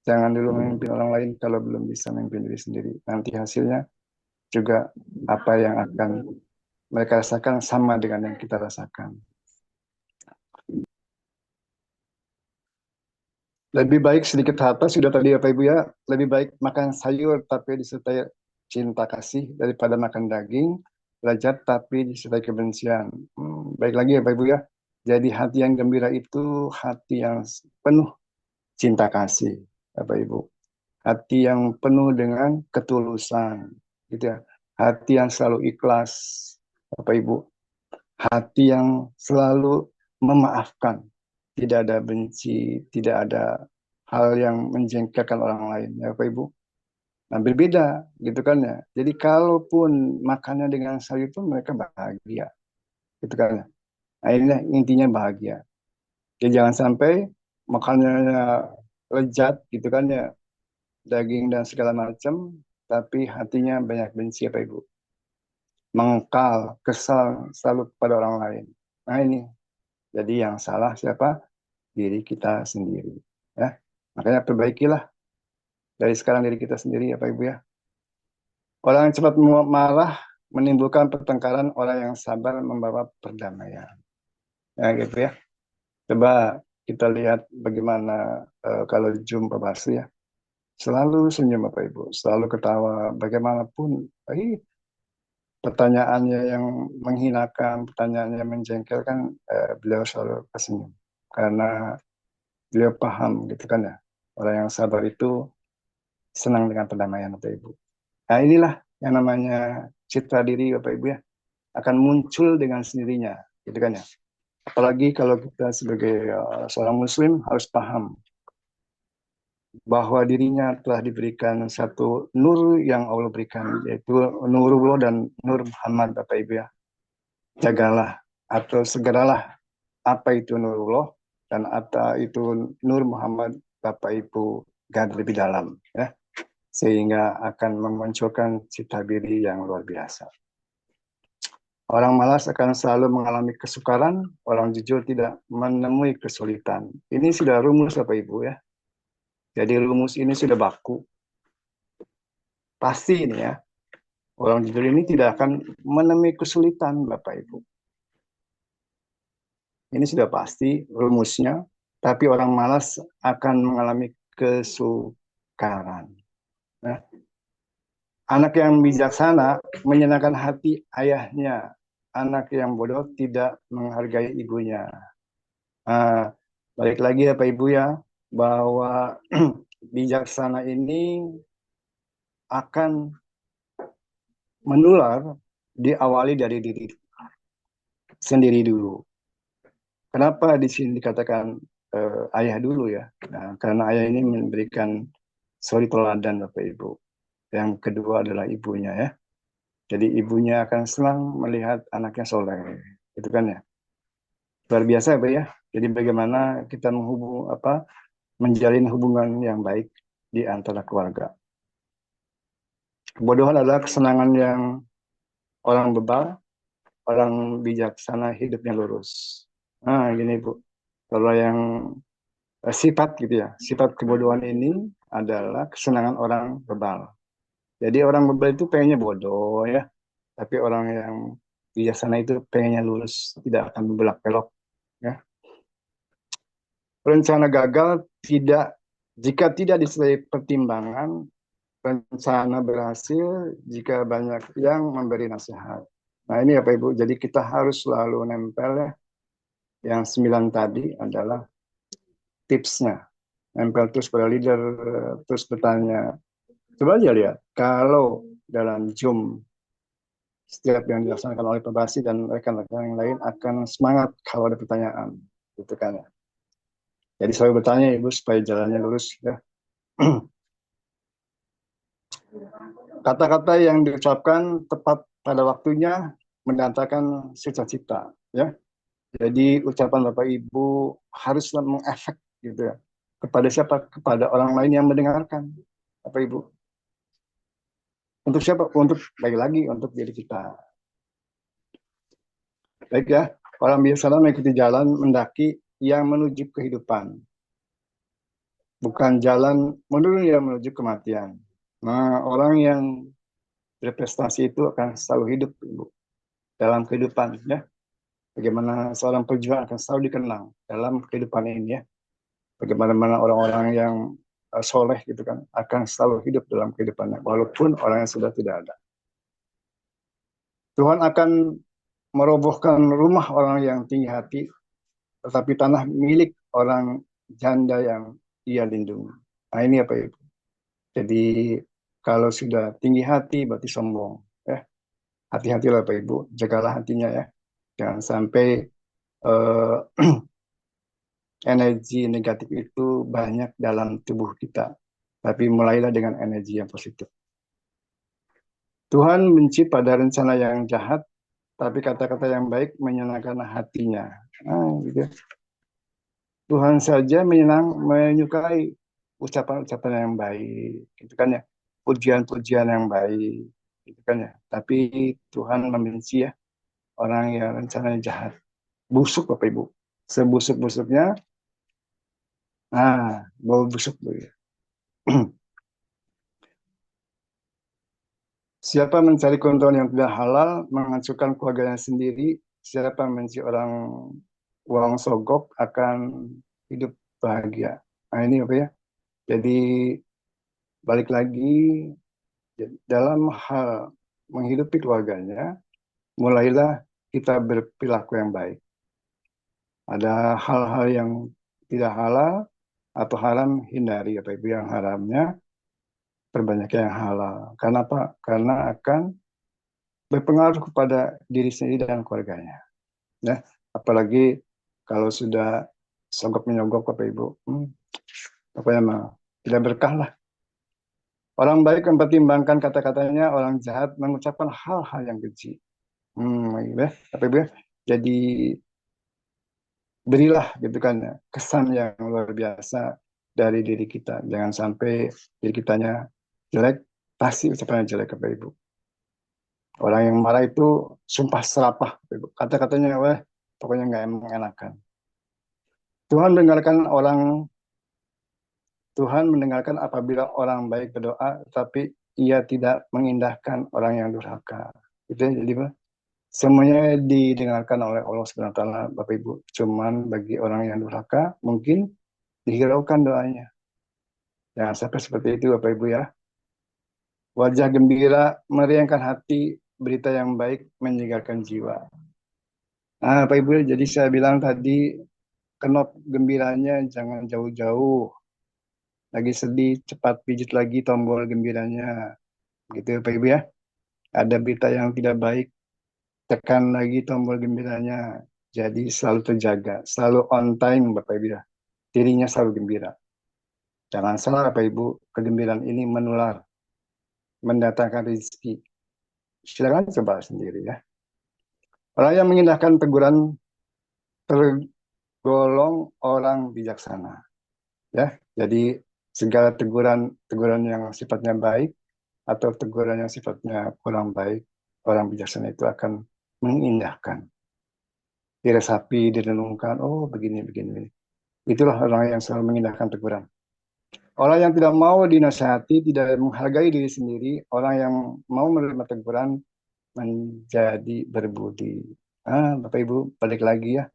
Jangan dulu memimpin orang lain kalau belum bisa memimpin diri sendiri. Nanti hasilnya juga apa yang akan mereka rasakan sama dengan yang kita rasakan. Lebih baik sedikit harta, sudah tadi Bapak Ibu ya, lebih baik makan sayur tapi disertai cinta kasih daripada makan daging, lezat tapi disertai kebencian. Baik lagi ya Bapak Ibu ya, jadi hati yang gembira itu hati yang penuh cinta kasih Bapak Ibu. Hati yang penuh dengan ketulusan, gitu ya. Hati yang selalu ikhlas Bapak Ibu. Hati yang selalu memaafkan. Tidak ada benci, tidak ada hal yang menjengkelkan orang lain, ya Bapak Ibu. Nah berbeda, gitu kan ya. Jadi kalaupun makannya dengan sayur pun mereka bahagia, gitu kan ya. Nah inilah intinya bahagia. Jadi jangan sampai makannya lezat, gitu kan ya, daging dan segala macam, tapi hatinya banyak benci, Bapak Ibu. Mengkal, kesal selalu kepada orang lain. Nah ini. Jadi yang salah siapa? Diri kita sendiri. Ya, makanya perbaikilah dari sekarang diri kita sendiri, ya Pak Ibu ya. Orang yang cepat marah menimbulkan pertengkaran, orang yang sabar membawa perdamaian. Ya gitu ya. Coba kita lihat bagaimana kalau jumpa Basri ya. Selalu senyum Bapak Ibu, selalu ketawa bagaimanapun. Pertanyaannya yang menghinakan, pertanyaannya yang menjengkelkan, beliau selalu tersenyum. Karena beliau paham gitu kan ya. Orang yang sabar itu senang dengan perdamaian Bapak Ibu. Nah inilah yang namanya citra diri Bapak Ibu ya akan muncul dengan sendirinya, gitu kan ya. Apalagi kalau kita sebagai seorang Muslim harus paham bahwa dirinya telah diberikan satu nur yang Allah berikan, yaitu Nurullah dan Nur Muhammad, Bapak Ibu ya. Jagalah atau segeralah apa itu Nurullah dan apa itu Nur Muhammad, Bapak Ibu gali lebih dalam ya, sehingga akan memunculkan citra diri yang luar biasa. Orang malas akan selalu mengalami kesukaran, orang jujur tidak menemui kesulitan. Ini sudah rumus Bapak Ibu ya. Jadi rumus ini sudah baku. Pasti ini ya, orang jujur ini tidak akan menemui kesulitan Bapak Ibu. Ini sudah pasti rumusnya, tapi orang malas akan mengalami kesukaran. Nah, anak yang bijaksana menyenangkan hati ayahnya. Anak yang bodoh tidak menghargai ibunya. Nah, balik lagi ya Pak Ibu ya, bahwa bijaksana ini akan menular diawali dari diri sendiri dulu. Kenapa di sini dikatakan ayah dulu ya? Nah, karena ayah ini memberikan suri teladan Bapak Ibu. Yang kedua adalah ibunya ya. Jadi ibunya akan senang melihat anaknya soleh, gitu kan ya. Luar biasa Pak ya. Jadi bagaimana kita menjalin hubungan yang baik di antara keluarga. Kebodohan adalah kesenangan yang orang bebal, orang bijaksana hidupnya lurus. Nah, gini Bu. Kalau yang sifat gitu ya, sifat kebodohan ini adalah kesenangan orang bebal. Jadi orang bebal itu pengennya bodoh ya, tapi orang yang bijaksana itu pengennya lurus, tidak akan belak-belok ya. Rencana gagal jika tidak disertai pertimbangan. Rencana berhasil jika banyak yang memberi nasihat. Nah ini ya Pak Ibu, jadi kita harus selalu nempel ya. Yang 9 tadi adalah tipsnya. Nempel terus pada leader, terus bertanya. Coba aja lihat, kalau dalam Zoom, setiap yang dilaksanakan oleh Pak Basi dan rekan-rekan yang lain akan semangat kalau ada pertanyaan. Gitu kan ya. Jadi selalu bertanya Ibu supaya jalannya lurus ya. Kata-kata yang diucapkan tepat pada waktunya mendatangkan cita-cita ya. Jadi ucapan Bapak Ibu haruslah mengefek gitu ya. Kepada siapa? Kepada orang lain yang mendengarkan Bapak Ibu. Untuk siapa? Untuk lagi-lagi untuk diri kita. Baik ya, orang biasa mengikuti jalan mendaki yang menuju kehidupan. Bukan jalan menurun yang menuju kematian. Nah, orang yang berprestasi itu akan selalu hidup Ibu, dalam kehidupan ya. Bagaimana seorang pejuang akan selalu dikenang dalam kehidupan ini ya. Bagaimana orang-orang yang soleh gitu kan akan selalu hidup dalam kehidupannya walaupun orangnya sudah tidak ada. Tuhan akan merobohkan rumah orang yang tinggi hati, tetapi tanah milik orang janda yang ia lindungi. Nah ini apa Ibu? Jadi kalau sudah tinggi hati berarti sombong ya. Hati-hatilah Pak Ibu, jagalah hatinya ya. Jangan sampai energi negatif itu banyak dalam tubuh kita. Tapi mulailah dengan energi yang positif. Tuhan benci pada rencana yang jahat, tapi kata-kata yang baik menyenangkan hatinya. Nah, gitu. Tuhan saja menyukai ucapan-ucapan yang baik, gitu kan ya. Pujian-pujian yang baik, gitu kan ya. Tapi Tuhan membenci ya orang yang rencananya jahat. Busuk Bapak Ibu. Sebusuk-busuknya, bau busuk ya. Siapa mencari keuntungan yang tidak halal, menghancurkan keluarganya sendiri. Siapa membenci orang uang sogok akan hidup bahagia. Nah ini apa ya? Jadi balik lagi dalam hal menghidupi keluarganya, mulailah kita berperilaku yang baik. Ada hal-hal yang tidak halal atau haram, hindari Bapak Ibu. Yang haramnya perbanyak yang halal. Karena apa? Karena akan berpengaruh kepada diri sendiri dan keluarganya. Ya, apalagi kalau sudah sogok menyogok Bapak Ibu, pokoknya mah tidak berkah lah. Orang baik mempertimbangkan kata-katanya, orang jahat mengucapkan hal-hal yang keji. Ya, Bapak Ibu ya. Jadi berilah gitu kan ya, kesan yang luar biasa dari diri kita. Jangan sampai diri kitanya jelek, pasti ucapannya jelek Bapak Ibu. Orang yang marah itu sumpah serapah, Bapak Ibu. Kata-katanya wah pokoknya nggak mengenakan. Tuhan mendengarkan apabila orang baik berdoa, tapi ia tidak mengindahkan orang yang durhaka. Gitu ya, jadi Pak, semuanya didengarkan oleh Allah Subhanahu wa taala, Bapak Ibu. Cuman bagi orang yang durhaka mungkin dihiraukan doanya. Jangan sampai seperti itu Bapak Ibu ya. Wajah gembira meriangkan hati, berita yang baik menyegarkan jiwa. Nah, Bapak Ibu, jadi saya bilang tadi kenop gembiranya jangan jauh-jauh. Lagi sedih, cepat pijit lagi tombol gembiranya. Gitu Bapak Ibu ya. Ada berita yang tidak baik, tekan lagi tombol gembiranya. Jadi selalu terjaga, selalu on time Bapak Ibu ya. Dirinya selalu gembira. Jangan salah Bapak Ibu, kegembiraan ini menular, mendatangkan rezeki. Silakan coba sendiri ya. Orang yang mengindahkan teguran tergolong orang bijaksana. Ya, jadi segala teguran yang sifatnya baik atau teguran yang sifatnya kurang baik, orang bijaksana itu akan mengindahkan. Diresapi, direnungkan, oh begini. Itulah orang yang selalu mengindahkan teguran. Orang yang tidak mau dinasihati, tidak menghargai diri sendiri, orang yang mau menerima teguran menjadi berbudi. Bapak Ibu, balik lagi ya.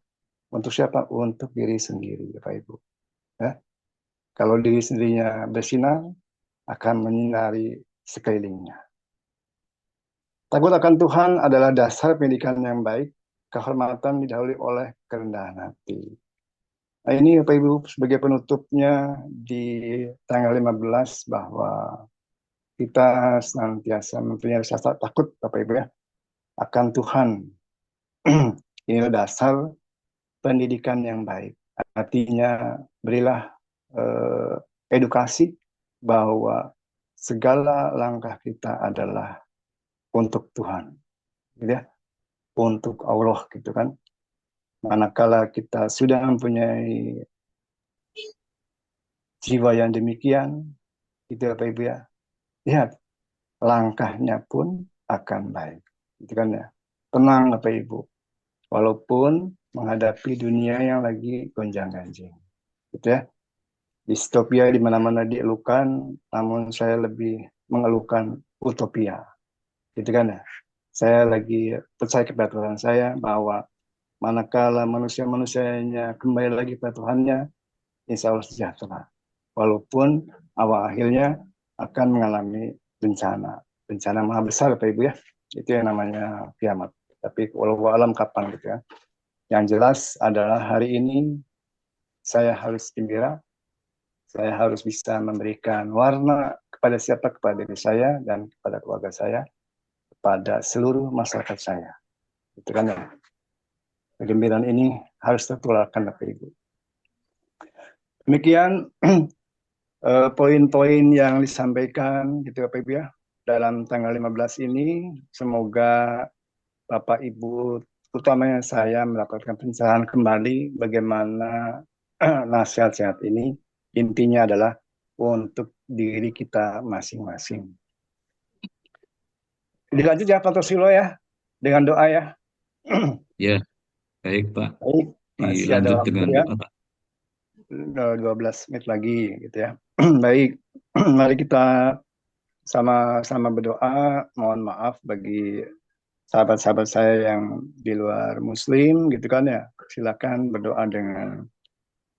Untuk siapa? Untuk diri sendiri, Bapak Ibu. Ya. Kalau diri sendirinya bersinar, akan menyinari sekelilingnya. Takut akan Tuhan adalah dasar pendidikan yang baik, kehormatan didahului oleh kerendahan hati. Nah, ini Bapak Ibu sebagai penutupnya di tanggal 15 bahwa kita senantiasa mempunyai rasa takut Bapak Ibu ya akan Tuhan. Ini dasar pendidikan yang baik. Artinya berilah edukasi bahwa segala langkah kita adalah untuk Tuhan, gitu ya, untuk Allah gitu kan. Manakala kita sudah mempunyai jiwa yang demikian, itu Bapak Ibu ya, lihat langkahnya pun akan baik, gitu kan ya. Tenang Bapak Ibu, walaupun menghadapi dunia yang lagi gonjang-ganjing, gitu ya. Distopia di mana-mana dielukan, namun saya lebih mengeluhkan utopia, gitu kan ya. Saya lagi percaya kepada Tuhan saya bahwa manakala manusia-manusianya kembali lagi pada Tuhannya, insya Allah sejahtera. Walaupun awal akhirnya akan mengalami bencana maha besar, Bapak Ibu ya. Itu yang namanya kiamat. Tapi walau alam kapan gitu ya. Yang jelas adalah hari ini saya harus gembira. Saya harus bisa memberikan warna kepada siapa, kepada diri saya dan kepada keluarga saya, kepada seluruh masyarakat saya. Itu kan ya. Kegembiraan ini harus tertularkan Bapak Ibu. Demikian poin-poin yang disampaikan gitu Bapak Ibu ya dalam tanggal 15 ini. Semoga Bapak Ibu, utamanya saya, mendapatkan pencerahan kembali bagaimana nasihat-nasihat ini intinya adalah untuk diri kita masing-masing. Dilanjut ya Pak Tosilo ya dengan doa ya. Ya, baik Pak. Baik, masih ada Dilanjut waktu dengan ya. doa Pak. 12 menit lagi gitu ya. Baik, mari kita sama-sama berdoa. Mohon maaf bagi sahabat-sahabat saya yang di luar Muslim gitu kan ya. Silakan berdoa dengan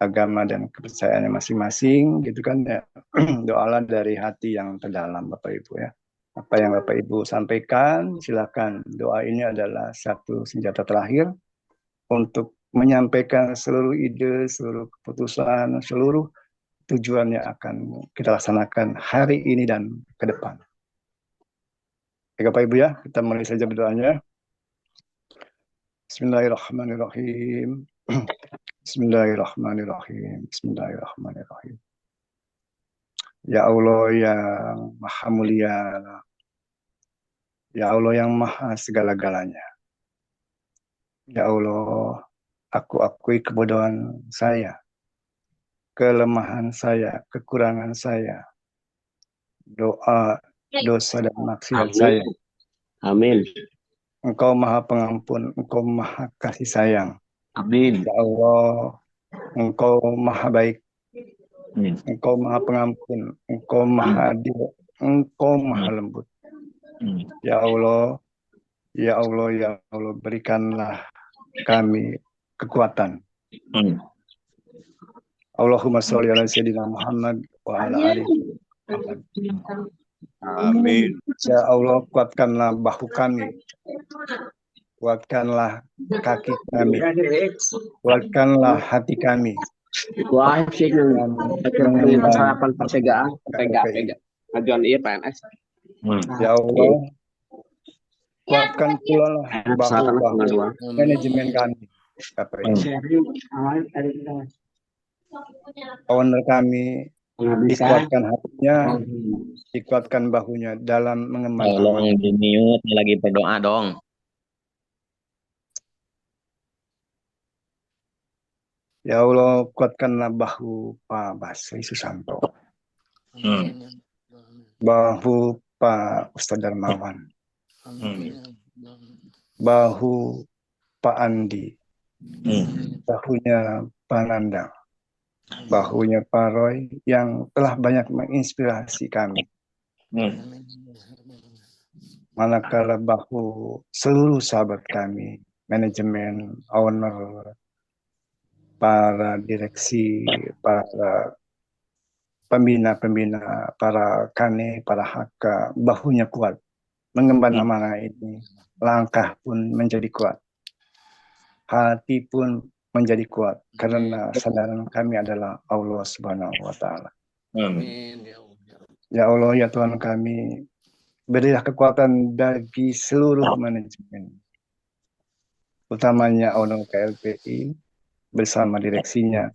agama dan kepercayaannya masing-masing gitu kan ya. Doalah dari hati yang terdalam Bapak Ibu ya. Apa yang Bapak Ibu sampaikan, silakan. Doa ini adalah satu senjata terakhir untuk menyampaikan seluruh ide, seluruh keputusan, seluruh tujuan yang akan kita laksanakan hari ini dan ke depan. Baik, Bapak Ibu ya, kita mulai saja berdoanya. Bismillahirrahmanirrahim. Bismillahirrahmanirrahim. Bismillahirrahmanirrahim. Ya Allah yang Maha Mulia, ya Allah yang Maha segala-galanya. Ya Allah, aku akui kebodohan saya, kelemahan saya, kekurangan saya, dosa dan maksiat saya. Amin. Engkau Maha Pengampun, Engkau Maha Kasih Sayang. Amin. Ya Allah, Engkau Maha Baik, Engkau Maha Pengampun, Engkau Maha Adil, Engkau Maha Lembut. Ya Allah, ya Allah, ya Allah, berikanlah kami kekuatan. Allahumma sholli ala sayyidina Muhammad wa ala alihi Muhammad. Amin. Ya Allah, kuatkanlah bahu kami, kuatkanlah kaki kami, kuatkanlah hati kami. Wah, sih sarapan persegaan, pega. Ajuan iya PNS. Ya Allah, kuatkan pula lah bahu manajemen kami. Owner kami dikuatkan hatinya, dikuatkan bahunya dalam mengembangkan. Tolong di-mute, lagi berdoa dong. Ya Allah, kuatkanlah bahu Pak Basri Susanto, bahu Pak Ustadz Darmawan, bahu Pak Andi, bahunya Pak Nandang, bahunya Pak Roy yang telah banyak menginspirasi kami. Manakala bahu seluruh sahabat kami, manajemen, owner, para direksi, para pembina-pembina, para kane, para haka, bahunya kuat. Mengemban amanah ini, langkah pun menjadi kuat. Hati pun menjadi kuat karena sadaran kami adalah Allah Subhanahu wa taala. Amin. Ya Allah, ya Tuhan kami, berilah kekuatan bagi seluruh manajemen, utamanya owner KLPI bersama direksinya,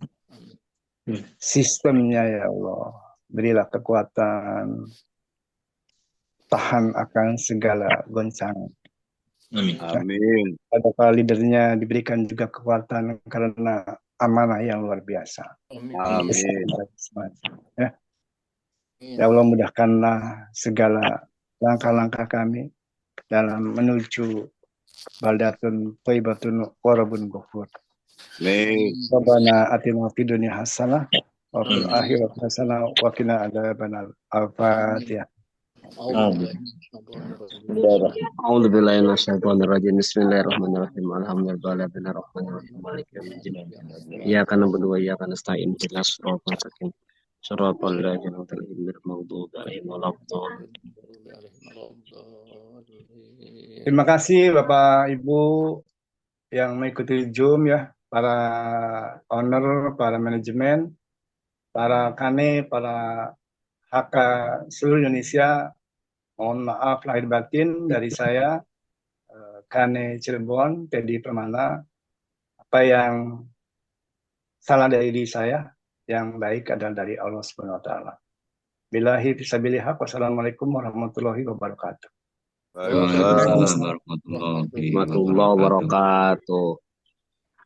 sistemnya ya Allah, berilah kekuatan tahan akan segala goncangan. Amin. Pada para leadernya diberikan juga kekuatan karena amanah yang luar biasa. Amin. Ya. Ya Allah, mudahkanlah segala langkah-langkah kami dalam menuju baldatun thayyibatun warabun ghafur. Amin. Rabbana atina fid dunya hasanah wa fil akhirati hasanah wa qina adzabannar. Al-Fatihah. A'udzu billahi minasyaitonir rajim. Bismillahirrahmanirrahim. Alhamdulillahirrahmanirrahim. Maliki yaumiddin. Iyyaka na'budu wa iyyaka nasta'in. Ihdinas siratal mustaqim. Shiratal ladzina an'amta 'alaihim ghairil maghdubi 'alaihim waladdallin. Terima kasih Bapak Ibu yang mengikuti Zoom ya, para owner, para manajemen, para kane, para HK seluruh Indonesia. Mohon maaf lahir batin dari saya, Kane Cirebon, Teddy Permana. Apa yang salah dari diri saya, yang baik adalah dari Allah Subhanahu wa taala. Billahi fisabilillah. Wassalamualaikum warahmatullahi wabarakatuh. Waalaikumsalam warahmatullahi wabarakatuh.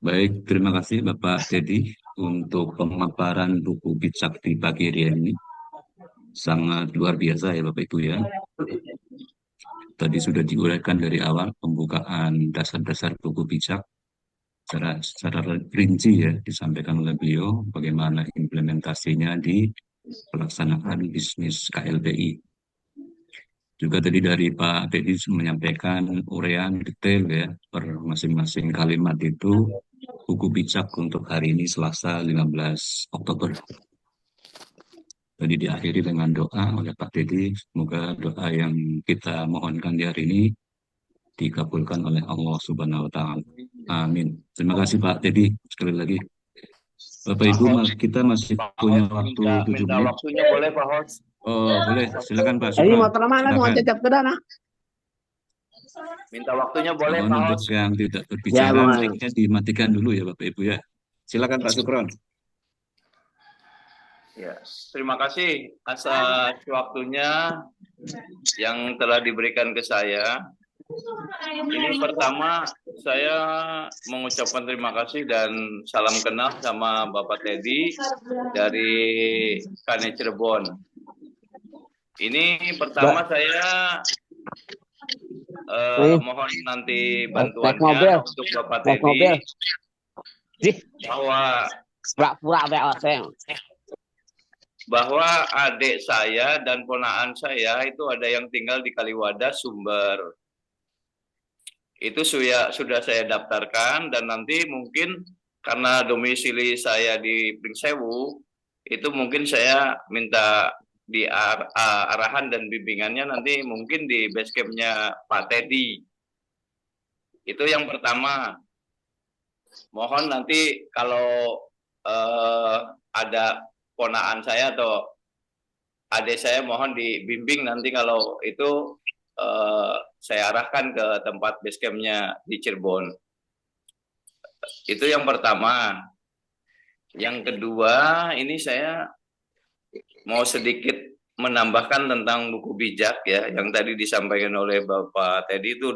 Baik, terima kasih Bapak Teddy untuk pemaparan buku bijak di pagi hari ini. Sangat luar biasa ya Bapak Ibu ya. Tadi sudah diuraikan dari awal pembukaan dasar-dasar buku bijak secara rinci ya, disampaikan oleh beliau bagaimana implementasinya di pelaksanaan bisnis KLPI. Juga tadi dari Pak Teddy menyampaikan uraian detail ya per masing-masing kalimat itu buku bijak untuk hari ini Selasa 15 Oktober. Tadi diakhiri dengan doa oleh Pak Teddy, semoga doa yang kita mohonkan di hari ini dikabulkan oleh Allah Subhanahu wa taala. Amin. Terima kasih Pak Teddy sekali lagi. Bapak Ibu, kita masih punya waktu 7 menit. Waktunya boleh Pak Host. Oh, boleh. Silakan Pak. Ini motor mana mau jajak ke dana? Minta waktunya boleh, Mohon Pak untuk Hos. yang tidak Ya, berbicara, mohon. mic-nya dimatikan dulu ya Bapak Ibu ya. Silakan Pak Supron. Ya, terima kasih atas waktunya yang telah diberikan ke saya. Ini pertama saya mengucapkan terima kasih dan salam kenal sama Bapak Teddy dari Kane Cirebon. Ini pertama saya mohon nanti bantuannya untuk Bapak Teddy bahwa adik saya dan ponakan saya itu ada yang tinggal di Kaliwadas, Sumber. Itu sudah saya daftarkan dan nanti mungkin karena domisili saya di Pringsewu, itu mungkin saya minta di arahan dan bimbingannya nanti mungkin di base camp-nya Pak Teddy. Itu yang pertama. Mohon nanti kalau ada ponakan saya atau adik saya mohon dibimbing nanti kalau itu saya arahkan ke tempat base camp-nya di Cirebon. Itu yang pertama. Yang kedua, ini saya mau sedikit menambahkan tentang buku bijak ya, yang tadi disampaikan oleh Bapak Teddy itu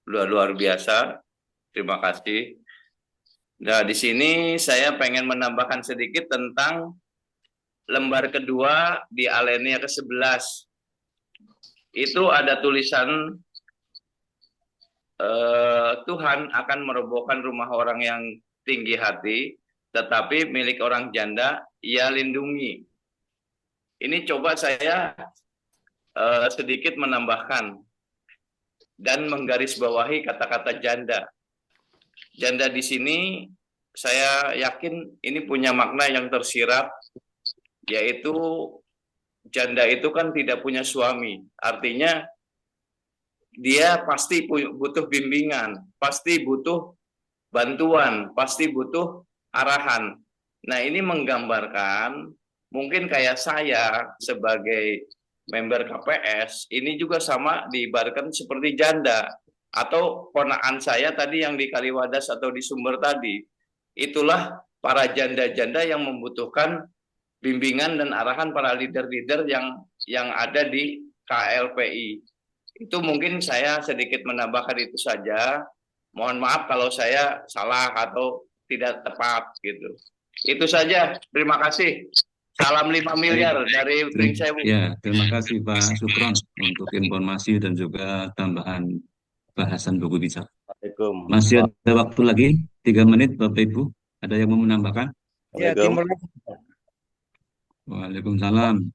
luar biasa. Terima kasih. Nah, di sini saya pengen menambahkan sedikit tentang lembar kedua di alinea ke-11. Itu ada tulisan Tuhan akan merobohkan rumah orang yang tinggi hati, tetapi milik orang janda ia lindungi. Ini coba saya sedikit menambahkan dan menggarisbawahi kata-kata janda. Janda di sini saya yakin ini punya makna yang tersirat, yaitu janda itu kan tidak punya suami. Artinya dia pasti butuh bimbingan, pasti butuh bantuan, pasti butuh arahan. Nah, ini menggambarkan mungkin kayak saya sebagai member KPS, ini juga sama diibaratkan seperti janda. Atau ponakan saya tadi yang di Kaliwadas atau di Sumber tadi, itulah para janda-janda yang membutuhkan bimbingan dan arahan para leader-leader yang ada di KLPI. Itu mungkin saya sedikit menambahkan itu saja. Mohon maaf kalau saya salah atau tidak tepat gitu. Itu saja. Terima kasih. Salam 5 miliar dari Pringsewu. Ya, terima kasih Pak Supron untuk informasi dan juga tambahan bahasan buku bijak. Masih ada waktu lagi 3 menit Bapak Ibu. Ada yang mau menambahkan? Ya, Timur. Waalaikumsalam.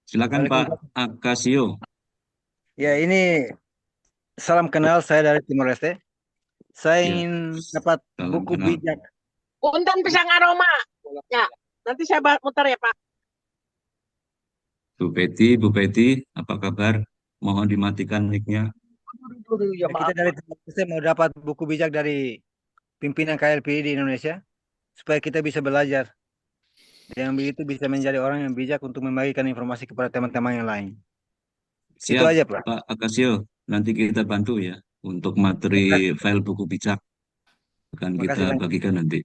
Silakan Pak Akasio. Ya, ini salam kenal saya dari Timor Leste. Saya ingin dapat buku bijak. Punten pisang aroma. Ya, nanti saya muter ya Pak. Bu Peti, apa kabar? Mohon dimatikan mic-nya. Ya, kita dari Timor Leste mau dapat buku bijak dari pimpinan KLPI di Indonesia supaya kita bisa belajar. Yang begitu bisa menjadi orang yang bijak untuk membagikan informasi kepada teman-teman yang lain. Siap, itu aja, Pak. Pak Akasio. Nanti kita bantu ya untuk materi file buku bijak. Akan kita bagikan nanti.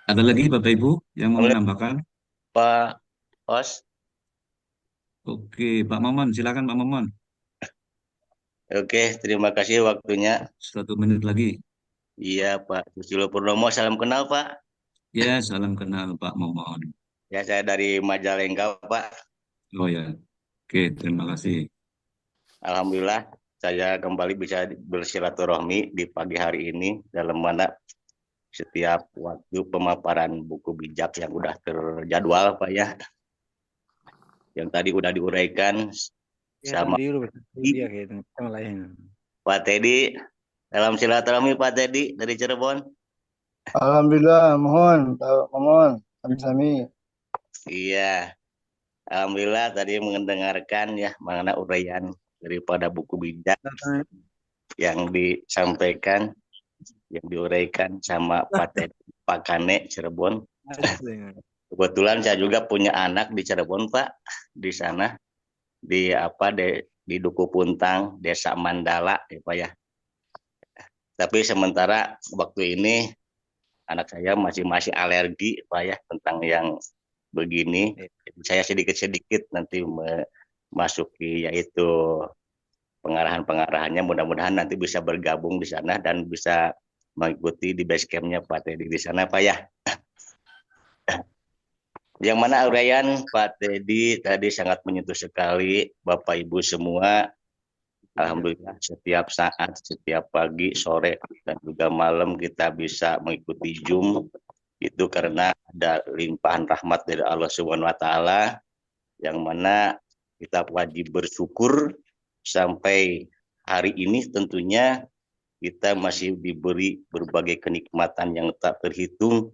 Ada lagi Bapak Ibu yang mau menambahkan? Pak Hos. Oke, Pak Momon. Silakan Pak Momon. Oke, terima kasih waktunya. 1 menit lagi. Iya, Pak Susilo Purnomo. Salam kenal, Pak. Ya, salam kenal Pak Momon. Ya, saya dari Majalengka, Pak. Oh ya. Oke, terima kasih. Alhamdulillah, saya kembali bisa bersilaturahmi di pagi hari ini dalam mana setiap waktu pemaparan buku bijak yang udah terjadwal, Pak ya. Yang tadi udah diuraikan sama Pak Teddy. Dalam silaturahmi Pak Teddy dari Cirebon. Alhamdulillah, mohon kami. Iya. Alhamdulillah tadi mendengarkan ya mengenai uraian daripada buku bijak yang disampaikan, yang diuraikan sama Pak Kane Cirebon. Kebetulan saya juga punya anak di Cirebon, Pak, di sana di di Duku Puntang, Desa Mandala, ya Pak ya. Tapi sementara waktu ini anak saya masih alergi, Pak ya, tentang yang begini. Jadi saya sedikit-sedikit nanti memasuki yaitu pengarahan-pengarahannya. Mudah-mudahan nanti bisa bergabung di sana dan bisa mengikuti di base camp-nya Pak Teddy di sana, Pak ya. Yang mana uraian Pak Teddy tadi sangat menyentuh sekali Bapak Ibu semua. Alhamdulillah setiap saat, setiap pagi, sore, dan juga malam kita bisa mengikuti Zoom. Itu karena ada limpahan rahmat dari Allah Subhanahu wa Ta'ala, yang mana kita wajib bersyukur sampai hari ini. Tentunya kita masih diberi berbagai kenikmatan yang tak terhitung.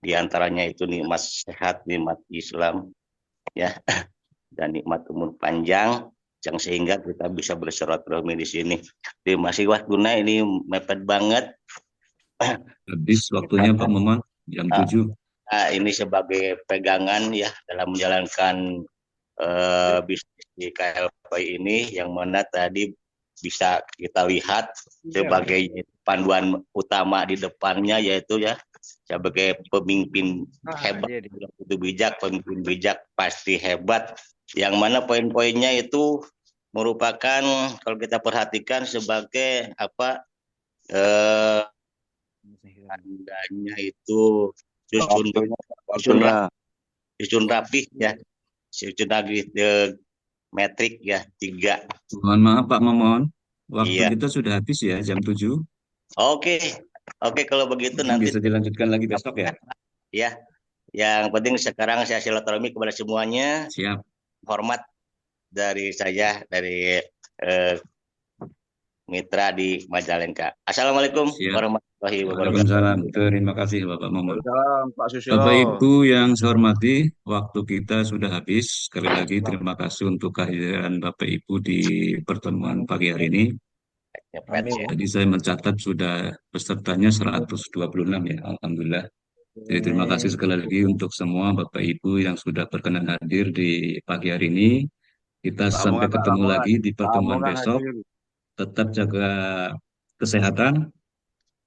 Di antaranya itu nikmat sehat, nikmat Islam, ya, dan nikmat umur panjang, yang sehingga kita bisa bersilaturahmi di sini. Terima kasih waktunya, ini mepet banget. Habis waktunya Pak Maman, jam 7. Ini sebagai pegangan ya dalam menjalankan bisnis di KLP ini, yang mana tadi bisa kita lihat sebagai panduan utama di depannya, yaitu ya sebagai pemimpin hebat, itu bijak, pemimpin bijak pasti hebat. Yang mana poin-poinnya itu merupakan kalau kita perhatikan sebagai apa tandanya itu susun rapih ya, susun metrik ya 3. Mohon maaf Pak Momon, waktu kita sudah habis ya, jam 7. Oke, kalau begitu nanti bisa dilanjutkan lagi besok ya. Ya, yang penting sekarang saya silaturahmi kepada semuanya. Siap. Hormat dari saya, dari mitra di Majalengka. Assalamualaikum warahmatullahi wabarakatuh. Waalaikumsalam. Terima kasih Bapak Momon. Pak Susilo. Bapak Ibu yang saya hormati, waktu kita sudah habis. Sekali lagi terima kasih untuk kehadiran Bapak Ibu di pertemuan pagi hari ini. Jadi saya mencatat sudah pesertanya 126 ya, Alhamdulillah. Jadi terima kasih sekali lagi untuk semua Bapak Ibu yang sudah berkenan hadir di pagi hari ini. Kita sampai ketemu lagi di pertemuan besok. Tetap jaga kesehatan,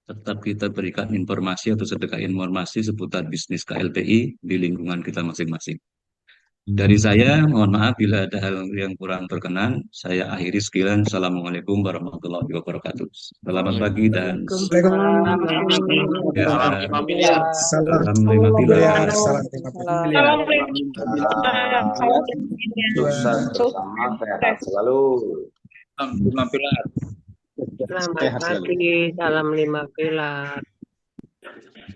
tetap kita berikan informasi atau sedekah informasi seputar bisnis KLPI di lingkungan kita masing-masing. Dari saya, mohon maaf bila ada hal yang kurang berkenan. Saya akhiri sekian. Assalamualaikum warahmatullahi wabarakatuh. Selamat pagi dan salam 5 pilar. Selalu. 5 pilar. Selamat pagi, salam 5 pilar.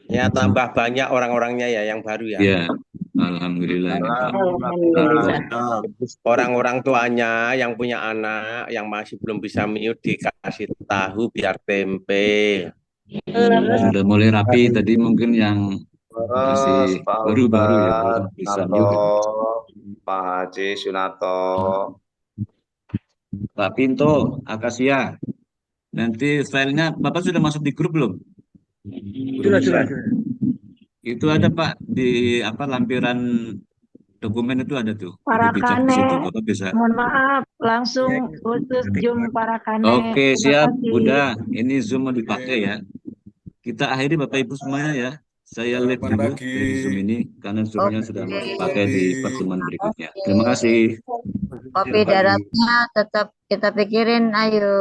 Ya, tambah banyak orang-orangnya ya yang baru ya. Ya, alhamdulillah. Orang-orang tuanya yang punya anak yang masih belum bisa mute dikasih tahu biar tempe. Sudah mulai rapi tadi, mungkin yang masih baru-baru ya belum bisa mute. Pak Haji Sunato, Pak Pinto, Akasia. Nanti filenya Bapak sudah masuk di grup belum? Sudah. Itu ada Pak di lampiran dokumen itu ada tuh. Parakane, Bisa. mohon maaf, langsung khusus Zoom Parakane. Oke, Terima siap. kasih. Udah, ini Zoom mau dipakai ya. Kita akhiri Bapak Ibu semuanya ya. Saya live dulu dari Zoom ini karena Zoom-nya sudah mau dipakai di pertemuan berikutnya. Terima kasih. Kopi daratnya tetap kita pikirin, ayo.